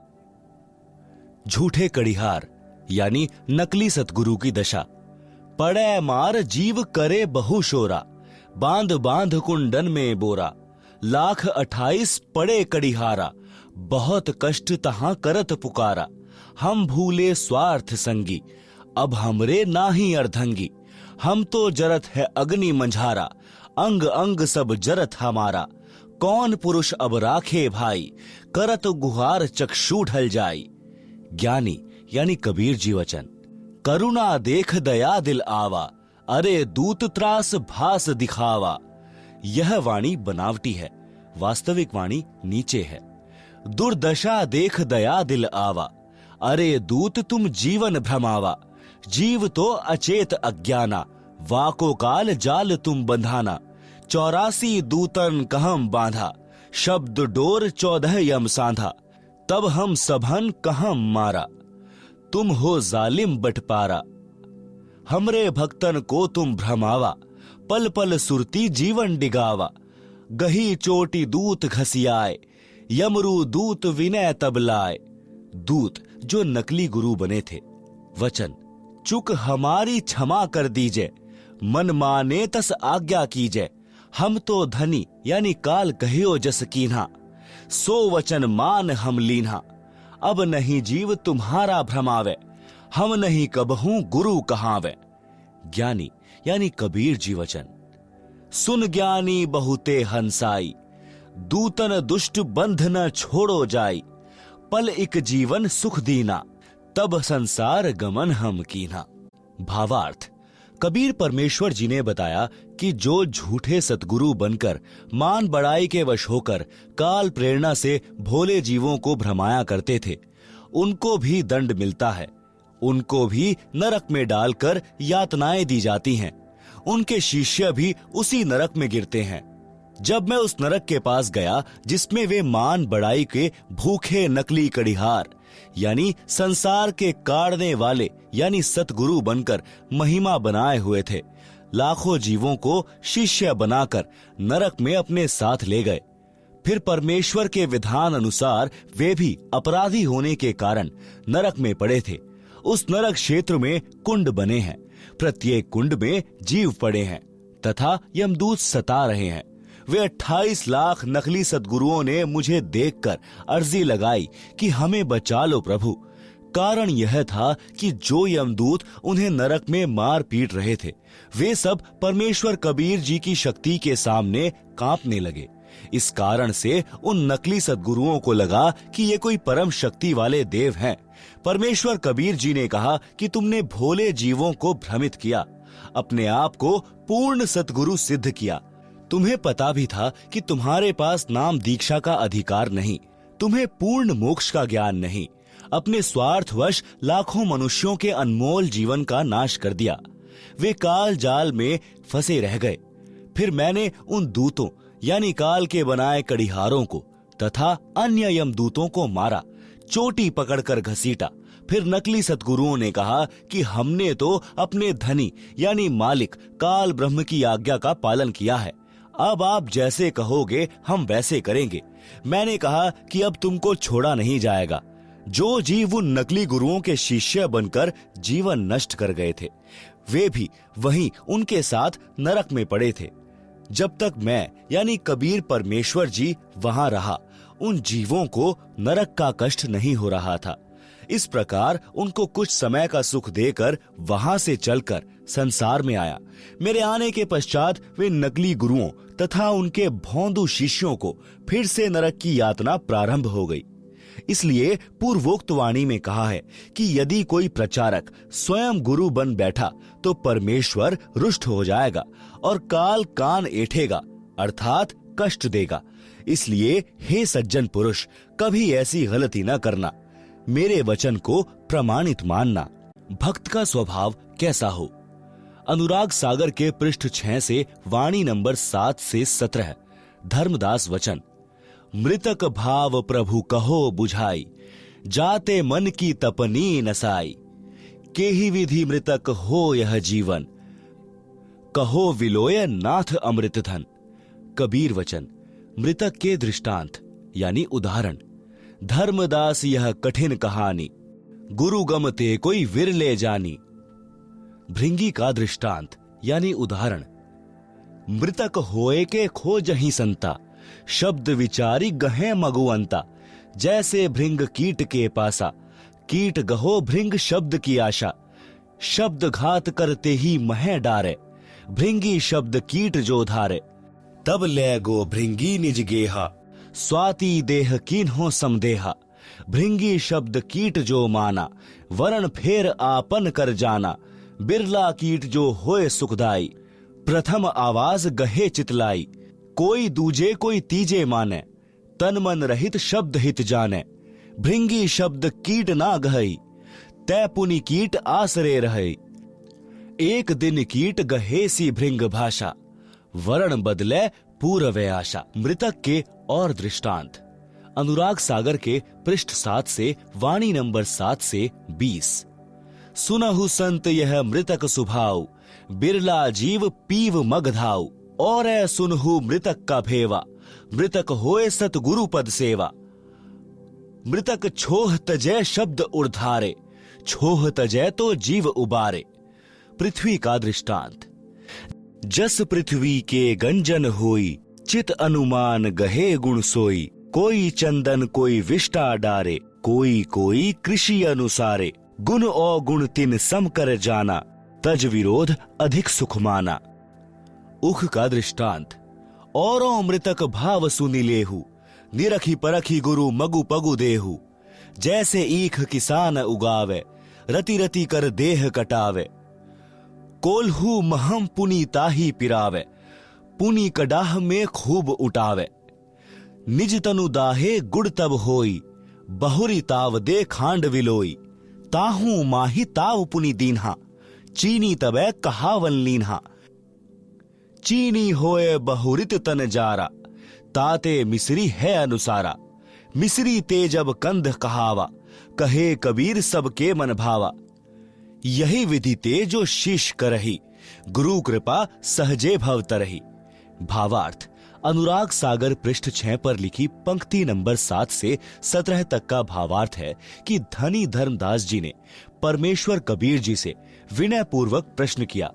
झूठे कड़िहार यानी नकली सतगुरु की दशा। पड़े मार जीव करे बहु शोरा, बांध बांध कुंडन में बोरा। 1,28,000 पड़े कड़िहारा, बहुत कष्ट तहां करत पुकारा। हम भूले स्वार्थ संगी, अब हमरे नाही अर्धंगी। हम तो जरत है अग्नि मंझारा, अंग अंग सब जरत हमारा। कौन पुरुष अब राखे भाई, करत गुहार चक्षु ढल जाई। ज्ञानी यानी कबीर जी वचन। करुणा देख दया दिल आवा, अरे दूत त्रास भास दिखावा। यह वाणी बनावटी है, वास्तविक वाणी नीचे है। दुर्दशा देख दया दिल आवा, अरे दूत तुम जीवन भ्रमावा। जीव तो अचेत अज्ञाना, वाको काल जाल तुम बंधाना। 84 दूतन कहम बांधा, शब्द डोर 14 यम सांधा। तब हम सभन कहम मारा, तुम हो जालिम बटपारा। हमरे भक्तन को तुम भ्रमावा, पल पल सुरती जीवन डिगावा। गही चोटी दूत घसियाए, यमरू दूत विनय तब लाए। दूत जो नकली गुरु बने थे। वचन, चुक हमारी क्षमा कर दीजिए, मन माने तस आज्ञा कीजिए। हम तो धनी यानी काल कहियो जस कीन्हा, सो वचन मान हम लीन्हा। अब नहीं जीव तुम्हारा भ्रमावे, हम नहीं कबहू गुरु कहावे। ज्ञानी यानी कबीर जी वचन, सुन ज्ञानी बहुते हंसाई, दूतन दुष्ट बंध न छोड़ो जाई। पल एक जीवन सुख दीना, तब संसार गमन हम कीना। भावार्थ, कबीर परमेश्वर जी ने बताया कि जो झूठे सतगुरु बनकर मान बड़ाई के वश होकर काल प्रेरणा से भोले जीवों को भ्रमाया करते थे, उनको भी दंड मिलता है। उनको भी नरक में डालकर यातनाएं दी जाती हैं। उनके शिष्य भी उसी नरक में गिरते हैं। जब मैं उस नरक के पास गया जिसमें वे मान बड़ाई के भूखे नकली कड़िहार यानी संसार के काढ़ने वाले यानी सतगुरु बनकर महिमा बनाए हुए थे, लाखों जीवों को शिष्य बनाकर नरक में अपने साथ ले गए। फिर परमेश्वर के विधान अनुसार वे भी अपराधी होने के कारण नरक में पड़े थे। उस नरक क्षेत्र में कुंड बने हैं, प्रत्येक कुंड में जीव पड़े हैं तथा यमदूत सता रहे हैं। वे 28 लाख नकली सद्गुरुओं ने मुझे देखकर अर्जी लगाई कि हमें बचा लो प्रभु। कारण यह था कि जो यमदूत उन्हें नरक में मार पीट रहे थे, वे सब परमेश्वर कबीर जी की शक्ति के सामने कांपने लगे। इस कारण से उन नकली सद्गुरुओं को लगा कि ये कोई परम शक्ति वाले देव हैं। परमेश्वर कबीर जी ने कहा कि तुमने भोले जीवों को भ्रमित किया, अपने आप को पूर्ण सतगुरु सिद्ध किया। तुम्हें पता भी था कि तुम्हारे पास नाम दीक्षा का अधिकार नहीं, तुम्हें पूर्ण मोक्ष का ज्ञान नहीं। अपने स्वार्थवश लाखों मनुष्यों के अनमोल जीवन का नाश कर दिया। वे काल जाल में फंसे रह गए। फिर मैंने उन दूतों यानी काल के बनाए कड़िहारों को तथा अन्य यमदूतों को मारा, चोटी पकड़कर घसीटा। फिर नकली सतगुरुओं ने कहा कि हमने तो अपने धनी यानी मालिक काल ब्रह्म की आज्ञा का पालन किया है, अब आप जैसे कहोगे हम वैसे करेंगे। मैंने कहा कि अब तुमको छोड़ा नहीं जाएगा। जो जीव उन नकली गुरुओं के शिष्य बनकर जीवन नष्ट कर गए थे, वे भी वहीं उनके साथ नरक में पड़े थे। जब तक मैं यानी कबीर परमेश्वर जी वहां रहा, उन जीवों को नरक का कष्ट नहीं हो रहा था। इस प्रकार उनको कुछ समय का सुख देकर वहां से चलकर संसार में आया। मेरे आने के पश्चात वे नकली गुरुओं तथा उनके भोंदू शिष्यों को फिर से नरक की यातना प्रारंभ हो गई। इसलिए पूर्वोक्त वाणी में कहा है कि यदि कोई प्रचारक स्वयं गुरु बन बैठा तो परमेश्वर रुष्ट हो जाएगा और काल कान ऐठेगा अर्थात कष्ट देगा। इसलिए हे सज्जन पुरुष, कभी ऐसी गलती न करना, मेरे वचन को प्रमाणित मानना। भक्त का स्वभाव कैसा हो? अनुराग सागर के पृष्ठ 6 से वाणी नंबर 7 से 17। धर्मदास वचन, मृतक भाव प्रभु कहो बुझाई, जाते मन की तपनी नसाई। के ही विधि मृतक हो यह जीवन, कहो विलोय नाथ अमृत धन। कबीर वचन, मृतक के दृष्टांत यानी उदाहरण। धर्मदास यह कठिन कहानी, गुरु गमते कोई विरले जानी। भृंगी का दृष्टांत यानी उदाहरण। मृतक होए के खोजहि संता, शब्द विचारी गहे मगुअंता। जैसे भृंग कीट के पासा, कीट गहो भृंग शब्द की आशा। शब्द घात करते ही मह डारे, भृंगी शब्द कीट जो धारे। तब ले गो भृंगी निज गेहा, स्वाति देह कीन्हो समदेहा। भृंगी शब्द कीट जो माना, वरण फेर आपन कर जाना। बिरला कीट जो होए सुखदाई, प्रथम आवाज गहे चितलाई। कोई दूजे कोई तीजे माने, तन मन रहित शब्द हित जाने। भृंगी शब्द कीट ना गहई, तै पुनि कीट आसरे रहई। एक दिन कीट गहे सी भृंग भाषा, वरण बदले पूर्व आशा। मृतक के और दृष्टांत। अनुराग सागर के पृष्ठ 7 से वाणी नंबर 7 से 20। सुनहु संत यह मृतक सुभाव, बिरला जीव पीव मगधाऊ। और सुनहु मृतक का भेवा, मृतक होए सतगुरु पद सेवा। मृतक छोह तजय शब्द उर्धारे, छोह तजय तो जीव उबारे। पृथ्वी का दृष्टांत। जस पृथ्वी के गंजन होई, चित अनुमान गहे गुण सोई। कोई चंदन कोई विष्टा डारे, कोई कोई कृषि अनुसारे। गुण अवगुण तिन सम कर जाना, तज विरोध अधिक सुख माना। उख का दृष्टांत। औरों मृतक भाव सुनि लेहु, निरखी परखी गुरु मगु पगु देहु। जैसे ईख किसान उगावे, रति रति कर देह कटावे। कोल्हू महम पुनि ताही पिरावे, पुनि कडाह में खूब उठावे। निज तनु दाहे गुड़ तब होई, बहुरी ताव दे खांड विलोई। ताहू माही ताव पुनि दीन्हा, चीनी तबै कहावन लीन्हा। चीनी होए बहुरित तन जारा, ताते मिसरी है अनुसारा। मिसरी ते जब कंध कहावा, कहे कबीर सबके मन भावा। यही विधि ते जो शीश करही, गुरु कृपा सहजे भव तरही। भावार्थ। अनुराग सागर पृष्ठ 6 पर लिखी पंक्ति नंबर 7 से 17 तक का भावार्थ है कि धनी धर्मदास जी ने परमेश्वर कबीर जी से विनय पूर्वक प्रश्न किया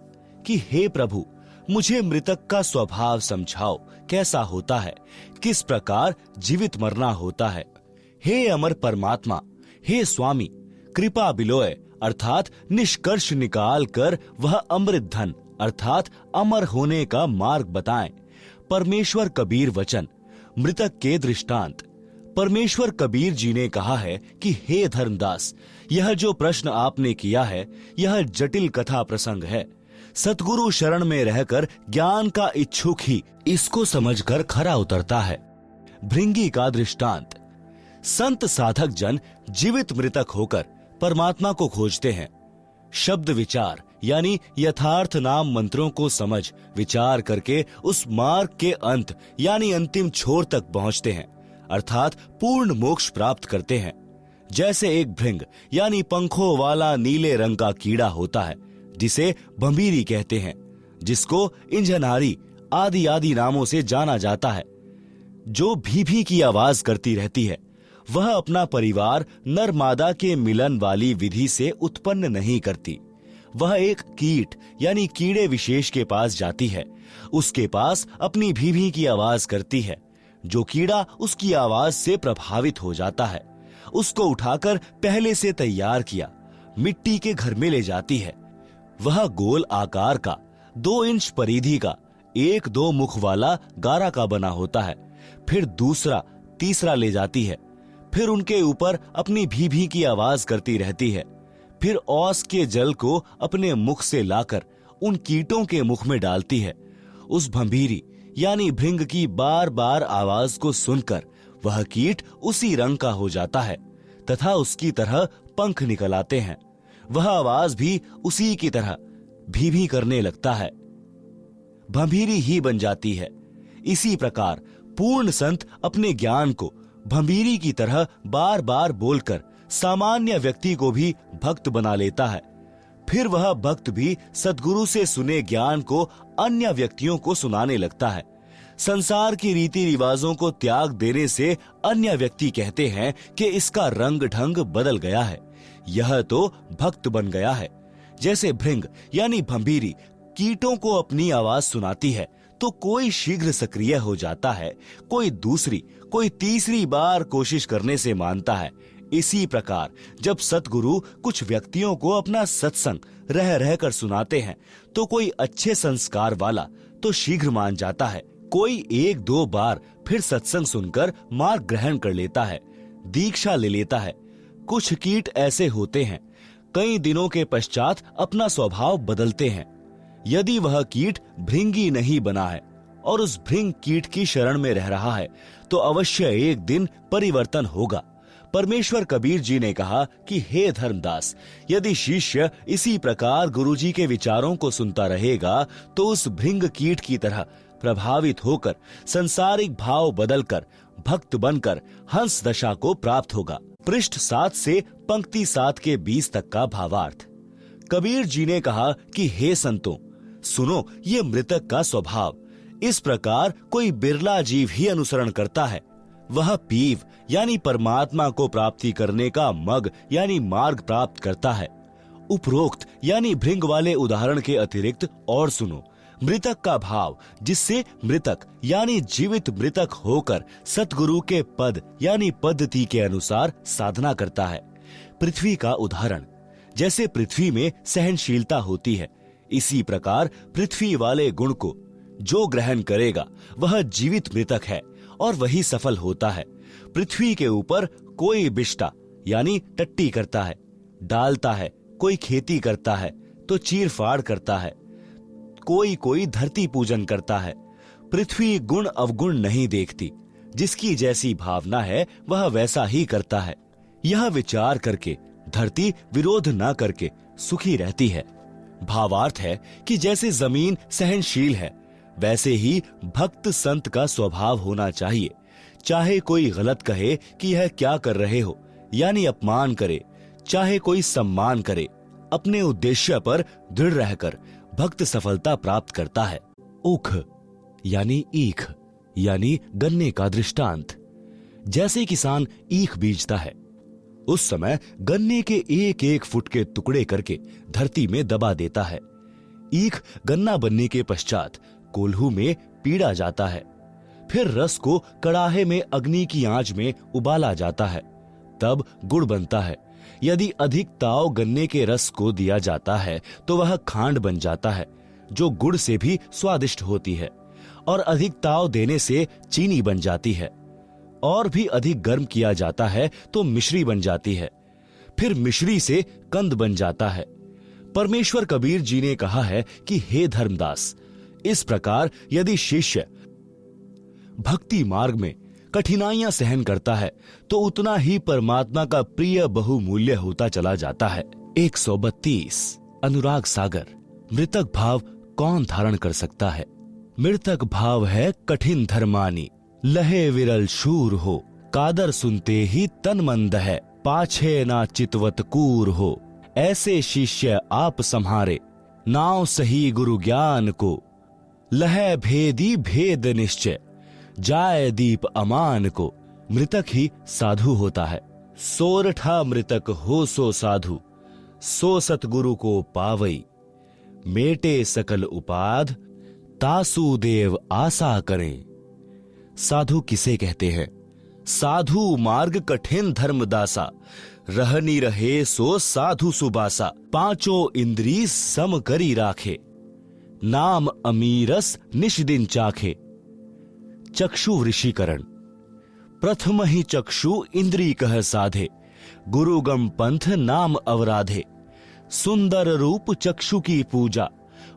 कि हे प्रभु, मुझे मृतक का स्वभाव समझाओ, कैसा होता है, किस प्रकार जीवित मरना होता है। हे अमर परमात्मा, हे स्वामी, कृपा बिलोय अर्थात निष्कर्ष निकाल कर वह अमृत धन अर्थात अमर होने का मार्ग बताएं। परमेश्वर कबीर वचन। मृतक के दृष्टांत। परमेश्वर कबीर जी ने कहा है कि हे धर्मदास, यह जो प्रश्न आपने किया है यह जटिल कथा प्रसंग है। सतगुरु शरण में रहकर ज्ञान का इच्छुक ही इसको समझकर खरा उतरता है। भृंगी का दृष्टांत। संत साधक जन जीवित मृतक होकर परमात्मा को खोजते हैं। शब्द विचार यानी यथार्थ नाम मंत्रों को समझ विचार करके उस मार्ग के अंत यानी अंतिम छोर तक पहुंचते हैं अर्थात पूर्ण मोक्ष प्राप्त करते हैं। जैसे एक भृंग यानी पंखों वाला नीले रंग का कीड़ा होता है जिसे भंभीरी कहते हैं, जिसको इंजनहारी आदि आदि नामों से जाना जाता है, जो भी की आवाज करती रहती है। वह अपना परिवार नर मादा के मिलन वाली विधि से उत्पन्न नहीं करती। वह एक कीट यानी कीड़े विशेष के पास जाती है, उसके पास अपनी भी की आवाज करती है। जो कीड़ा उसकी आवाज से प्रभावित हो जाता है, उसको उठाकर पहले से तैयार किया मिट्टी के घर में ले जाती है। वह गोल आकार का 2 इंच परिधि का 1-2 मुख वाला गारा का बना होता है। फिर दूसरा तीसरा ले जाती है, फिर उनके ऊपर अपनी भी की आवाज करती रहती है। फिर औस के जल को अपने मुख से लाकर उन कीटों के मुख में डालती है। उस भंभीरी यानी भृंग की बार बार आवाज को सुनकर वह कीट उसी रंग का हो जाता है तथा उसकी तरह पंख निकल आते हैं। वह आवाज भी उसी की तरह भी करने लगता है, भंभीरी ही बन जाती है। इसी प्रकार पूर्ण संत अपने ज्ञान को भंभीरी की तरह बार बार बोलकर सामान्य व्यक्ति को भी भक्त बना लेता है। फिर वह भक्त भी सद्गुरु से सुने ज्ञान को अन्य व्यक्तियों को सुनाने लगता है। संसार की रीति रिवाजों को त्याग देने से अन्य व्यक्ति कहते हैं कि इसका रंग ढंग बदल गया है, यह तो भक्त बन गया है। जैसे भृंग यानी भंभीरी कीटों को अपनी आवाज सुनाती है तो कोई शीघ्र सक्रिय हो जाता है, कोई दूसरी कोई तीसरी बार कोशिश करने से मानता है। इसी प्रकार जब सतगुरु कुछ व्यक्तियों को अपना सत्संग रह रहकर सुनाते हैं तो कोई अच्छे संस्कार वाला तो शीघ्र मान जाता है, कोई 1-2 बार फिर सत्संग सुनकर मार्ग ग्रहण कर लेता है, दीक्षा ले लेता है। कुछ कीट ऐसे होते हैं, कई दिनों के पश्चात अपना स्वभाव बदलते हैं। यदि वह कीट भृंगी नहीं बना है और उस भृंग कीट की शरण में रह रहा है तो अवश्य एक दिन परिवर्तन होगा। परमेश्वर कबीर जी ने कहा कि हे धर्मदास, यदि शिष्य इसी प्रकार गुरुजी के विचारों को सुनता रहेगा तो उस भृंग कीट की तरह प्रभावित होकर संसारिक भाव बदलकर भक्त बनकर हंस दशा को प्राप्त होगा। पृष्ठ 7 से पंक्ति 7 के 20 तक का भावार्थ। कबीर जी ने कहा कि हे संतों, सुनो, ये मृतक का स्वभाव। इस प्रकार कोई बिरला जीव ही अनुसरण करता है। वह पीव यानी परमात्मा को प्राप्ति करने का मग यानी मार्ग प्राप्त करता है। उपरोक्त यानी भृंग वाले उदाहरण के अतिरिक्त और सुनो, मृतक का भाव, जिससे मृतक यानी जीवित मृतक होकर सतगुरु के पद यानी पद्धति के अनुसार साधना करता है। पृथ्वी का उदाहरण, जैसे पृथ्वी में सहनशीलता होती है, इसी प्रकार पृथ्वी वाले गुण को जो ग्रहण करेगा वह जीवित मृतक है और वही सफल होता है। पृथ्वी के ऊपर कोई बिष्टा यानी टट्टी करता है, डालता है, कोई खेती करता है तो चीर फाड़ करता है, कोई धरती पूजन करता है। पृथ्वी गुण अवगुण नहीं देखती, जिसकी जैसी भावना है वह वैसा ही करता है। यह विचार करके धरती विरोध न करके सुखी रहती है। भावार्थ है कि जैसे जमीन सहनशील है, वैसे ही भक्त संत का स्वभाव होना चाहिए। चाहे कोई गलत कहे कि यह क्या कर रहे हो यानी अपमान करे, चाहे कोई सम्मान करे, अपने उद्देश्य पर दृढ़ रहकर भक्त सफलता प्राप्त करता है। ऊख यानी ईख यानी गन्ने का दृष्टांत। जैसे किसान ईख बीजता है, उस समय गन्ने के एक एक फुट के टुकड़े करके धरती में दबा देता है। ईख गन्ना बनने के पश्चात कोल्हू में पीड़ा जाता है, फिर रस को कड़ाहे में अग्नि की आंच में उबाला जाता है, तब गुड़ बनता है। यदि अधिक ताव गन्ने के रस को दिया जाता है तो वह खांड बन जाता है, जो गुड़ से भी स्वादिष्ट होती है, और अधिक ताव देने से चीनी बन जाती है, और भी अधिक गर्म किया जाता है तो मिश्री बन जाती है, फिर मिश्री से कंद बन जाता है। परमेश्वर कबीर जी ने कहा है कि हे धर्मदास, इस प्रकार यदि शिष्य भक्ति मार्ग में कठिनाइयां सहन करता है तो उतना ही परमात्मा का प्रिय बहुमूल्य होता चला जाता है। 132 अनुराग सागर। मृतक भाव कौन धारण कर सकता है? मृतक भाव है कठिन धर्मानी, लहे विरल शूर हो, कादर सुनते ही तन मंद है, पाछे ना चितवत कूर हो। ऐसे शिष्य आप संहारे, नाव सही गुरु ज्ञान को, लहे भेदी भेद निश्चय, जाए दीप अमान को। मृतक ही साधु होता है। सोरठा मृतक हो सो साधु, सो सतगुरु को पावई, मेटे सकल उपाध, तासु देव आशा करें। साधु किसे कहते हैं? साधु मार्ग कठिन धर्मदासा, रहनी रहे सो साधु सुबासा, पांचों इंद्री सम करी राखे, नाम अमीरस निश दिन चाखे। चक्षु वृषीकरण। प्रथम ही चक्षु इंद्री कह साधे, गुरुगम पंथ नाम अवराधे। सुंदर रूप चक्षु की पूजा,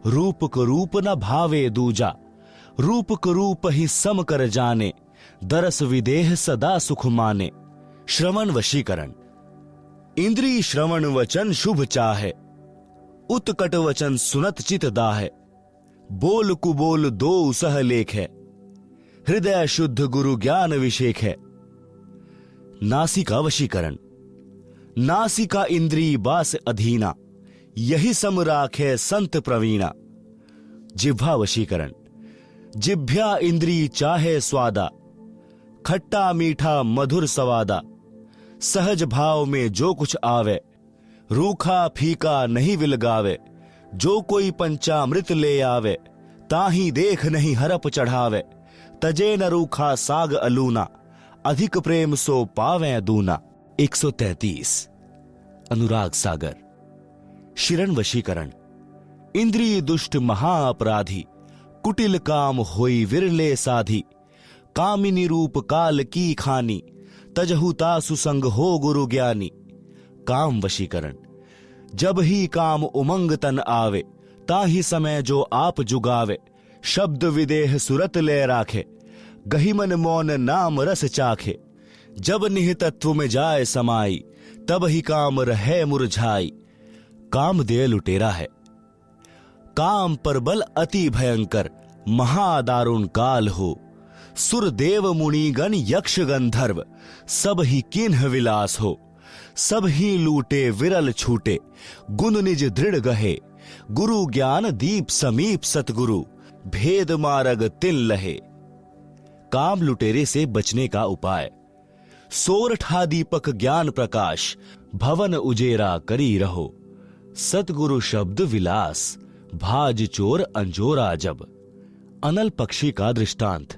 रूप को रूप न भावे दूजा। रूप को रूप ही सम कर जाने, दरस विदेह सदा सुख माने। श्रवण वशीकरण। इंद्री श्रवण वचन शुभ चाहे, उत्कट वचन सुनत चित दाहे। बोल कुबोल दो सह लेख है, हृदय शुद्ध गुरु ज्ञान अभिषेक है। नासिका वशीकरण। नासिका इंद्री बास अधीना, यही सम राखे संत प्रवीणा। जिह्वा वशीकरण। जिह्वा इंद्री चाहे स्वादा, खट्टा मीठा मधुर सवादा। सहज भाव में जो कुछ आवे, रूखा फीका नहीं विलगावे। जो कोई पंचामृत ले आवे, ताही देख नहीं हरप चढ़ावे। तजे न रूखा साग अलूना, अधिक प्रेम सो पावे दूना। 133 अनुराग सागर। शिरण वशीकरण। इंद्रिय दुष्ट महाअपराधी, कुटिल काम होई विरले साधी। कामिनी रूप काल की खानी, तजहुता सुसंग हो गुरु ज्ञानी। काम वशीकरण। जब ही काम उमंग तन आवे, ताही समय जो आप जुगावे। शब्द विदेह सुरत ले राखे, गहिमन मौन नाम रस चाखे। जब निहितत्व में जाए समाई, तब ही काम रहे मुरझाई। काम दे लुटेरा है। काम पर बल अति भयंकर, महादारुण काल हो। सुर देव मुनिगण यक्ष गंधर्व, सब ही किन्ह विलास हो। सब ही लूटे विरल छूटे, गुण निज दृढ़ गहे, गुरु ज्ञान दीप समीप सतगुरु, भेद मार्ग तिल लहे। काम लुटेरे से बचने का उपाय। सोरठा दीपक ज्ञान प्रकाश, भवन उजेरा करी रहो, सतगुरु शब्द विलास, भाज चोर अंजोरा जब। अनल पक्षी का दृष्टांत।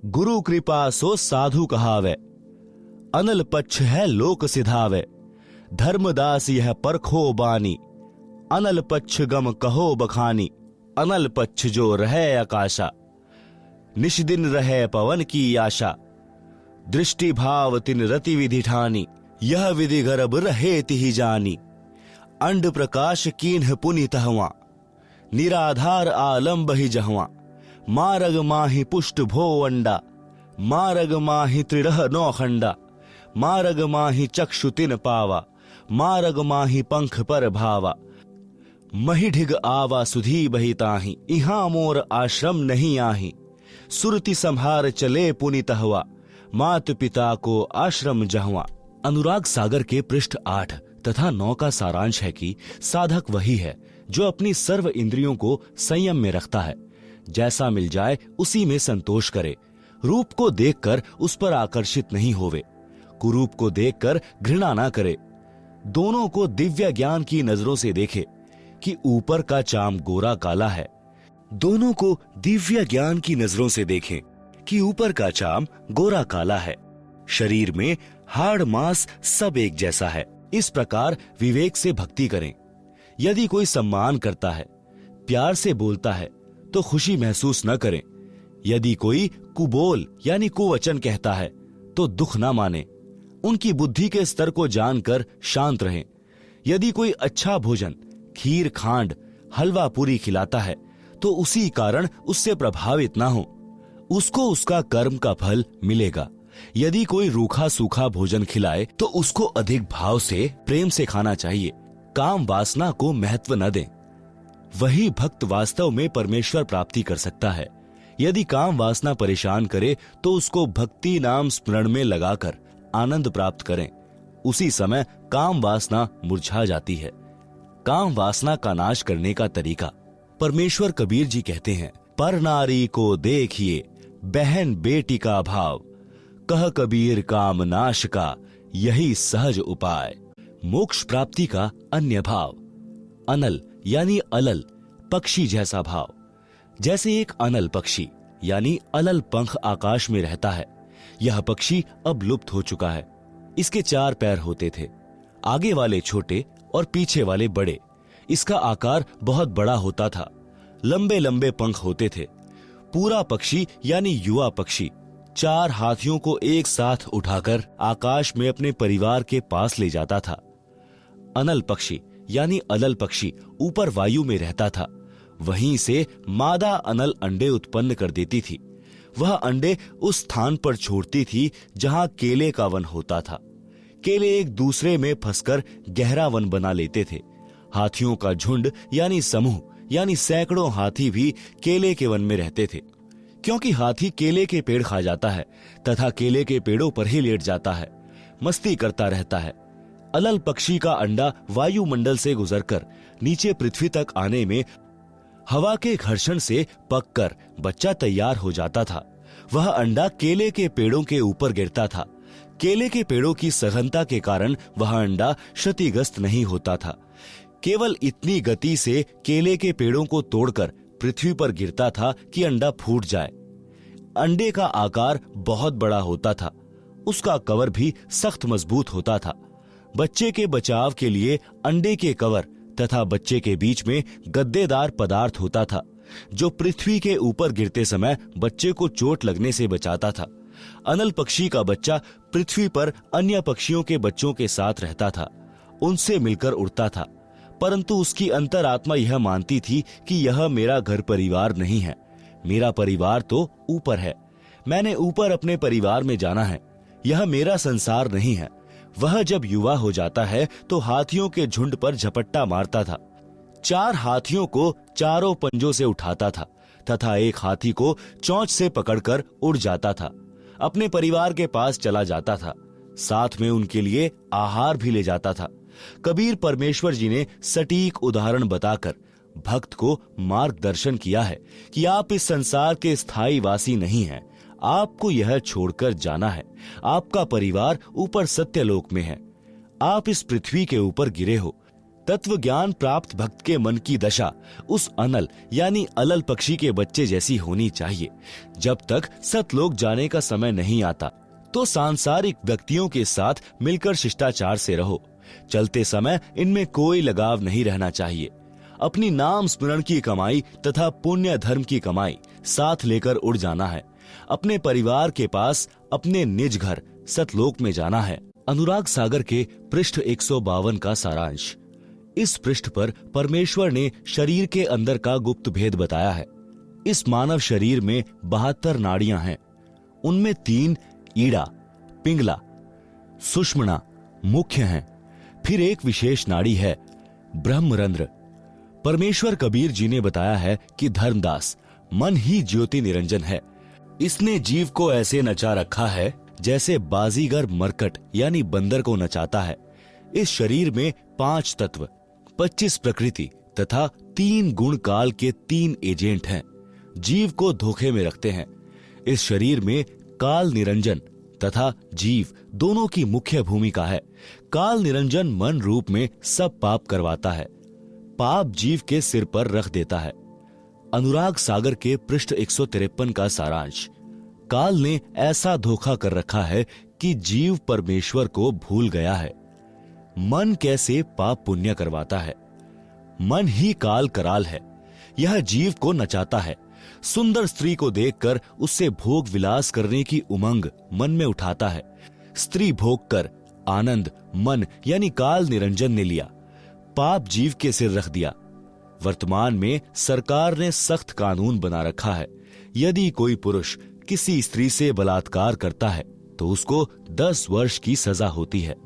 गुरु कृपा सो साधु कहावे, अनल पक्ष है लोक सिधावे, धर्मदास यह परखो बानी, अनल पक्ष गम कहो बखानी, अनल पक्ष जो रहे आकाशा, निश दिन रहे पवन की आशा, दृष्टि भाव तिन रति विधि ठानी, यह विधि गर्भ रहे तिहि जानी, अंड प्रकाश कीन्ह पुनितहवा, निराधार आलम्ब ही जहवा, मारग माहि पुष्ट भो अंडा, मारग माहि त्रिड़ह नौ खंडा, मारग माहि चक्षु तिन पावा, मारग माहि पंख पर भावा, महिढिग आवा सुधी बहिताहि, इहां मोर आश्रम नहीं आहि, सुरति संहार चले पुनितहवा, मात पिता को आश्रम जहवा। अनुराग सागर के पृष्ठ 8 तथा 9 का सारांश है कि साधक वही है जो अपनी सर्व इंद्रियों को संयम में रखता है, जैसा मिल जाए उसी में संतोष करे, रूप को देखकर उस पर आकर्षित नहीं होवे, कुरूप को देखकर घृणा ना करे, दोनों को दिव्य ज्ञान की नजरों से देखे कि ऊपर का चाम गोरा काला है, दोनों को दिव्य ज्ञान की नजरों से देखें कि ऊपर का चाम गोरा काला है, शरीर में हाड़ मांस सब एक जैसा है। इस प्रकार विवेक से भक्ति करें। यदि कोई सम्मान करता है, प्यार से बोलता है तो खुशी महसूस न करें। यदि कोई कुबोल यानी कुवचन कहता है तो दुख ना माने, उनकी बुद्धि के स्तर को जानकर शांत रहें। यदि कोई अच्छा भोजन खीर खांड हलवा पूरी खिलाता है तो उसी कारण उससे प्रभावित ना हो, उसको उसका कर्म का फल मिलेगा। यदि कोई रूखा सूखा भोजन खिलाए तो उसको अधिक भाव से प्रेम से खाना चाहिए। काम वासना को महत्व न दें। वही भक्त वास्तव में परमेश्वर प्राप्ति कर सकता है। यदि काम वासना परेशान करे तो उसको भक्ति नाम स्मरण में लगाकर आनंद प्राप्त करें। उसी समय काम वासना मुरझा जाती है। काम वासना का नाश करने का तरीका। परमेश्वर कबीर जी कहते हैं, पर नारी को देखिए बहन बेटी का भाव, कह कबीर काम नाश का यही सहज उपाय। मोक्ष प्राप्ति का अन्य भाव। अनल यानी अलल पक्षी जैसा भाव। जैसे एक अनल पक्षी यानी अलल पंख आकाश में रहता है, यह पक्षी अब लुप्त हो चुका है। इसके 4 पैर होते थे, आगे वाले छोटे और पीछे वाले बड़े। इसका आकार बहुत बड़ा होता था, लंबे लंबे पंख होते थे। पूरा पक्षी यानी युवा पक्षी 4 हाथियों को एक साथ उठाकर आकाश में अपने परिवार के पास ले जाता था। अनल पक्षी यानी अलल पक्षी ऊपर वायु में रहता था। वहीं से मादा अनल अंडे उत्पन्न कर देती थी। वह अंडे उस स्थान पर छोड़ती थी जहां केले का वन होता था। केले एक दूसरे में फंसकर गहरा वन बना लेते थे। हाथियों का झुंड यानी समूह यानी सैकड़ों हाथी भी केले के वन में रहते थे, क्योंकि हाथी केले के पेड़ खा जाता है तथा केले के पेड़ों पर ही लेट जाता है, मस्ती करता रहता है। अलल पक्षी का अंडा वायुमंडल से गुजरकर नीचे पृथ्वी तक आने में हवा के घर्षण से पककर बच्चा तैयार हो जाता था। वह अंडा केले के पेड़ों के ऊपर गिरता था। केले के पेड़ों की सघनता के कारण वह अंडा क्षतिग्रस्त नहीं होता था। केवल इतनी गति से केले के पेड़ों को तोड़कर पृथ्वी पर गिरता था कि अंडा फूट जाए। अंडे का आकार बहुत बड़ा होता था। उसका कवर भी सख्त मजबूत होता था। बच्चे के बचाव के लिए अंडे के कवर तथा बच्चे के बीच में गद्देदार पदार्थ होता था, जो पृथ्वी के ऊपर गिरते समय बच्चे को चोट लगने से बचाता था। अनल पक्षी का बच्चा पृथ्वी पर अन्य पक्षियों के बच्चों के साथ रहता था, उनसे मिलकर उड़ता था, परंतु उसकी अंतरात्मा यह मानती थी कि यह मेरा घर परिवार नहीं है, मेरा परिवार तो ऊपर है। मैंने ऊपर अपने परिवार में जाना है, यह मेरा संसार नहीं है। वह जब युवा हो जाता है तो हाथियों के झुंड पर झपट्टा मारता था। 4 हाथियों को चारों पंजों से उठाता था तथा एक हाथी को चोंच से पकड़कर उड़ जाता था, अपने परिवार के पास चला जाता था। साथ में उनके लिए आहार भी ले जाता था। कबीर परमेश्वर जी ने सटीक उदाहरण बताकर भक्त को मार्गदर्शन किया है कि आप इस संसार के स्थायी वासी नहीं हैं, आपको यह छोड़कर जाना है। आपका परिवार ऊपर सत्यलोक में है, आप इस पृथ्वी के ऊपर गिरे हो। तत्व ज्ञान प्राप्त भक्त के मन की दशा उस अनल यानी अलल पक्षी के बच्चे जैसी होनी चाहिए। जब तक सतलोक जाने का समय नहीं आता तो सांसारिक व्यक्तियों के साथ मिलकर शिष्टाचार से रहो। चलते समय इनमें कोई लगाव नहीं रहना चाहिए। अपनी नाम स्मरण की कमाई तथा पुण्य धर्म की कमाई साथ लेकर उड़ जाना है। अपने परिवार के पास अपने निज घर सतलोक में जाना है। अनुराग सागर के पृष्ठ 152 का सारांश। इस पृष्ठ पर परमेश्वर ने शरीर के अंदर का गुप्त भेद बताया है। इस मानव शरीर में 72 नाड़ियां हैं। उनमें 3 ईड़ा, पिंगला, सुषुम्ना मुख्य हैं। फिर एक विशेष नाड़ी है ब्रह्मरंध्र। परमेश्वर कबीर जी ने बताया है कि धर्मदास मन ही ज्योति निरंजन है। इसने जीव को ऐसे नचा रखा है जैसे बाजीगर मरकट यानी बंदर को नचाता है। इस शरीर में 5 तत्व, 25 प्रकृति तथा 3 गुण काल के 3 एजेंट हैं, जीव को धोखे में रखते हैं। इस शरीर में काल निरंजन तथा जीव दोनों की मुख्य भूमिका है। काल निरंजन मन रूप में सब पाप करवाता है, पाप जीव के सिर पर रख देता है। अनुराग सागर के पृष्ठ 153 का सारांश। काल ने ऐसा धोखा कर रखा है कि जीव परमेश्वर को भूल गया है। मन कैसे पाप पुण्य करवाता है? मन ही काल कराल है। यह जीव को नचाता है। सुंदर स्त्री को देखकर उससे भोग विलास करने की उमंग मन में उठाता है। स्त्री भोग कर आनंद मन यानी काल निरंजन ने लिया, पाप जीव के सिर रख दिया। वर्तमान में सरकार ने सख्त कानून बना रखा है। यदि कोई पुरुष किसी स्त्री से बलात्कार करता है तो उसको 10 वर्ष की सजा होती है।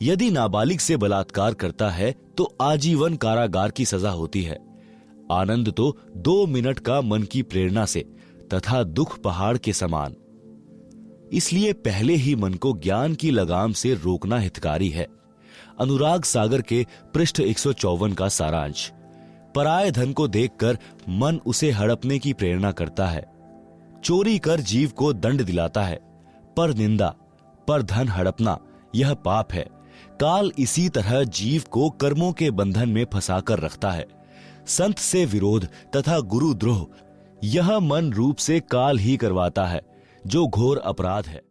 यदि नाबालिग से बलात्कार करता है तो आजीवन कारागार की सजा होती है। आनंद तो 2 मिनट का मन की प्रेरणा से तथा दुख पहाड़ के समान। इसलिए पहले ही मन को ज्ञान की लगाम से रोकना हितकारी है। अनुराग सागर के पृष्ठ 154 का सारांश। पराये धन को देखकर मन उसे हड़पने की प्रेरणा करता है। चोरी कर जीव को दंड दिलाता है, पर निंदा पर धन हड़पना यह पाप है। काल इसी तरह जीव को कर्मों के बंधन में फंसाकर रखता है। संत से विरोध तथा गुरुद्रोह यह मन रूप से काल ही करवाता है, जो घोर अपराध है।